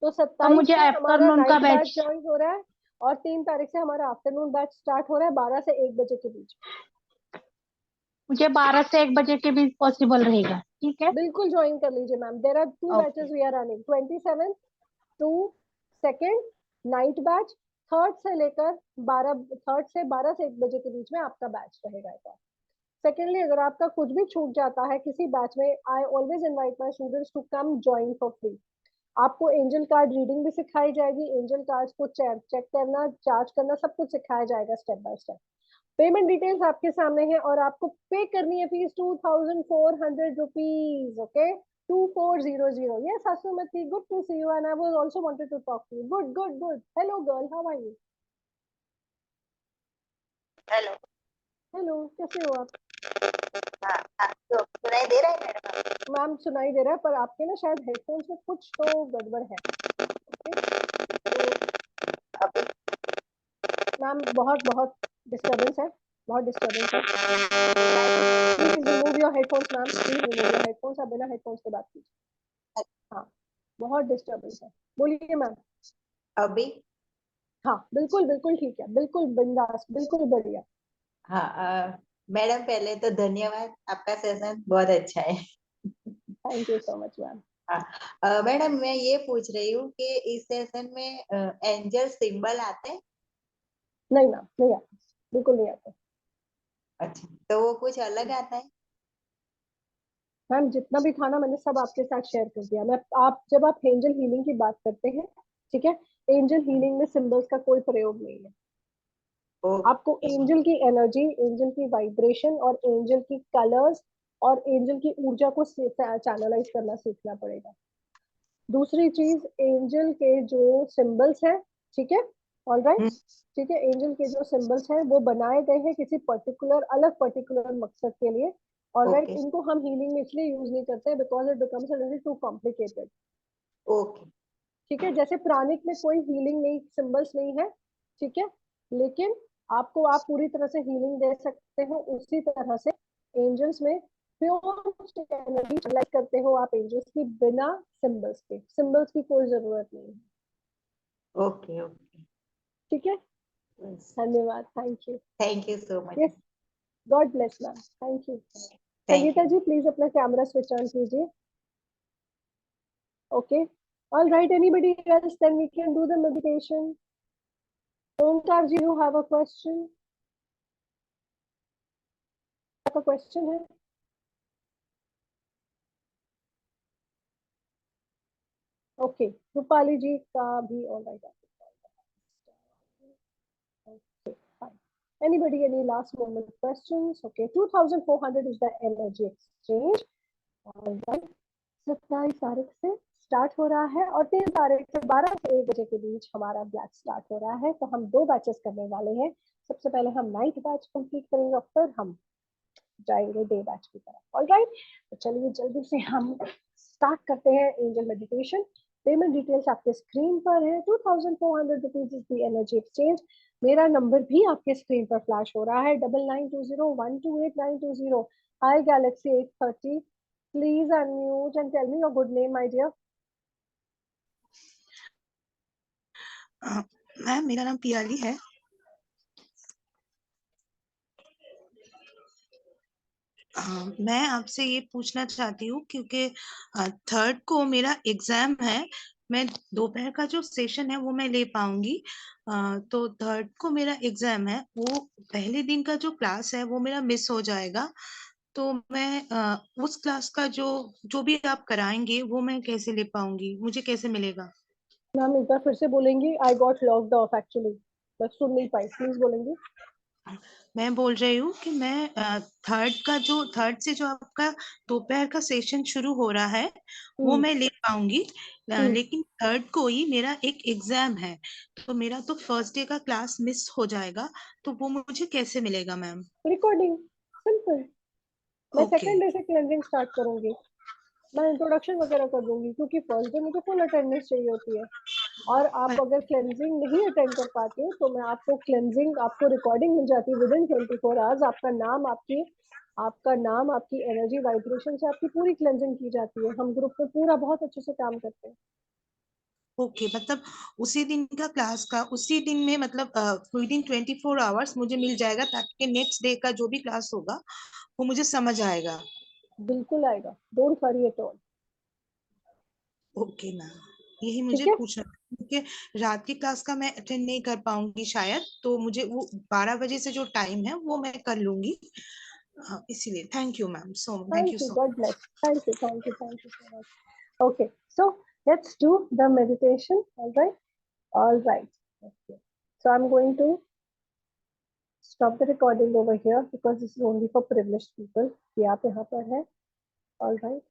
तो तो 27 मुझे से हमारा आफ्टरनून का नाइट बैच, बैच ज्वाइन हो रहा है और 3 तारीख से हमारा आफ्टरनून बैच स्टार्ट हो रहा है 12 से 1 बजे के बीच। मुझे 12 से 1 बजे के बीच पॉसिबल रहेगा, ठीक है? बिल्कुल ज्वाइन कर लीजिए ma'am. There are 2 okay, batches we are running, 27 to second night batch, third से लेकर 12 से 1 बजे के बीच में आपका बैच रहेगा। सेकेंडली, अगर आपका कुछ भी छूट जाता है किसी बैच में, I always invite my students to come join for free. आपको एंजल कार्ड रीडिंग भी सिखाई जाएगी, एंजल कार्ड्स को चेक करना, चार्ज करना, सब कुछ सिखाया जाएगा step by step. Payment details आपके सामने है और आपको पे करनी है fees 2400 rupees. Okay, 2400। Yes Hasumati, good to see you and I was also wanted to talk to you. Good good good. Hello girl, how are you? Hello. Hello, कैसे हो आप? हाँ, तो सुनाई दे रहा है मैडम? मैम सुनाई दे रहा है पर आपके ना शायद हेडफोन्स में कुछ तो गड़बड़ है। अभी मैम बहुत बहुत डिस्टरबेंस है, बहुत डिस्टरबेंस है। Please remove your headphones ma'am, please remove your headphones. आप बिना हेडफोन्स के बात कीजिए। हाँ, बहुत डिस्टरबेंस है। बोलिए मैम। अभी हाँ बिल्कुल बिल्कुल ठीक है, बिल्कुल बिंदास, बिल्कुल बढ़िया। हाँ मैडम, पहले तो धन्यवाद, आपका सेशन बहुत अच्छा है। Thank you so much ma'am. हाँ मैडम, मैं ये पूछ रही हूँ कि इस सेशन में एंजल सिंबल आते हैं? नहीं मैम, नहीं आता, बिल्कुल नहीं आता। अच्छा, तो वो कुछ अलग आता है? मैम जितना भी था ना मैंने सब आपके साथ शेयर कर दिया। मैं आप जब आप एंजल हीलिंग की बात करते हैं, ठीक है, एंजल हीलिंग में सिंबल्स का कोई प्रयोग नहीं है। आपको ओके एंजल की एनर्जी, एंजल की वाइब्रेशन और एंजल की कलर्स और एंजल की ऊर्जा को चैनलाइज करना सीखना पड़ेगा। दूसरी चीज, एंजल के जो सिंबल्स हैं, ठीक है, ऑल राइट, ठीक है, एंजल के जो सिंबल्स हैं वो बनाए गए हैं किसी पर्टिकुलर अलग पर्टिकुलर मकसद के लिए। ऑल राइट, ओके इनको हम हीलिंग में इसलिए यूज नहीं करते because it becomes a little too complicated. Okay ठीक है, जैसे प्राणिक में कोई हीलिंग नहीं, सिंबल्स नहीं है, ठीक है, लेकिन आपको आप पूरी तरह से हीलिंग दे सकते हो उसी तरह से एंजल्स में प्योर एनर्जी चैनलाइज करते हो आप एंजल्स की बिना सिंबल्स के। सिंबल्स की कोई जरूरत नहीं है। ओके ओके, ठीक है, धन्यवाद, thank you. Thank you so much. Yes, god bless ma'am, thank you. Thank Sangeeta you. जी प्लीज अपना कैमरा स्विच ऑन कीजिए। Okay, all right, anybody else, then we can do the meditation. Omkar ji, you have a question? आपका question है? Okay, Rupali ji का भी all right. Okay, fine. Anybody, any last moment questions? Okay, 2400 is the energy exchange. All right, 27 तारीख से start हो रहा है और 3 तारीख से 12 से 1 बजे के बीच हमारा बैच स्टार्ट हो रहा है। तो हम 2 बैचेस करने वाले हैं। सबसे पहले हम नाइट बैच कंप्लीट करेंगे और फिर हम जाएंगे डे बैच की तरफ। ऑलराइट, तो चलिए जल्दी से हम स्टार्ट करते हैं एंजल मेडिटेशन। पेमेंट डिटेल्स आपके स्क्रीन पर है। 2400 rupees is the energy exchange. मेरा नंबर भी आपके स्क्रीन पर फ्लैश हो रहा है 9920128920। Hi Galaxy 830, please unmute and tell me your good name my dear. Ma'am मेरा नाम पियाली है। मैं आपसे ये पूछना चाहती हूँ क्योंकि 3rd को मेरा एग्जाम है। मैं दोपहर का जो सेशन है वो मैं ले पाऊंगी। तो 3rd को मेरा एग्जाम है, वो पहले दिन का जो क्लास है वो मेरा मिस हो जाएगा। तो मैं उस क्लास का जो भी आप कराएंगे वो मैं कैसे ले पाऊंगी, मुझे कैसे मिलेगा? मैम एक बार फिर से बोलेंगी? I got locked of actually, मैं सुन नहीं पाई, प्लीज बोलेंगी? मैं बोल रही हूँ कि मैं 3rd से जो आपका दोपहर का सेशन शुरू हो रहा है वो मैं ले पाऊंगी। लेकिन 3rd को ही मेरा एक एग्जाम है, तो मेरा तो फर्स्ट डे का क्लास मिस हो जाएगा। तो वो मुझे कैसे मिलेगा मैम? Recording, simple. मैं ओके सेकंड डे से क्लेंजिंग स्टार्ट करूंगी। मैं इंट्रोडक्शन वगैरह कर दूंगी क्योंकि फर्स्ट डे मुझे फुल अटेंडेंस चाहिए होती है। और आप अगर क्लेंजिंग नहीं अटेंड कर पाते तो मैं आपको क्लेंजिंग, आपको रिकॉर्डिंग मिल जाती है विद इन 24 आवर्स। आपका नाम, आपकी एनर्जी वाइब्रेशन से आपकी पूरी क्लेंजिंग की जाती है। हम ग्रुप में पूरा बहुत अच्छे से काम करते हैं। ओके, मतलब उसी दिन का क्लास का उसी दिन में, मतलब विद इन 24 आवर्स मुझे मिल जाएगा, ताकि नेक्स्ट डे का जो भी क्लास होगा वो मुझे समझ आएगा। बिल्कुल आएगा, don't worry at all. Okay ma'am, यही मुझे ठीक है, पूछना था, क्योंकि रात की क्लास का मैं अटेंड नहीं कर पाऊंगी शायद, तो मुझे वो 12 बजे से जो टाइम है वो मैं कर लूंगी। इसीलिए thank you ma'am, thank you thank you, so God bless. Thank you so much. Okay, so let's do the meditation. All right. Okay. So I'm going to stop the recording over here because this is only for privileged people. ये आप यहाँ पर है. All right.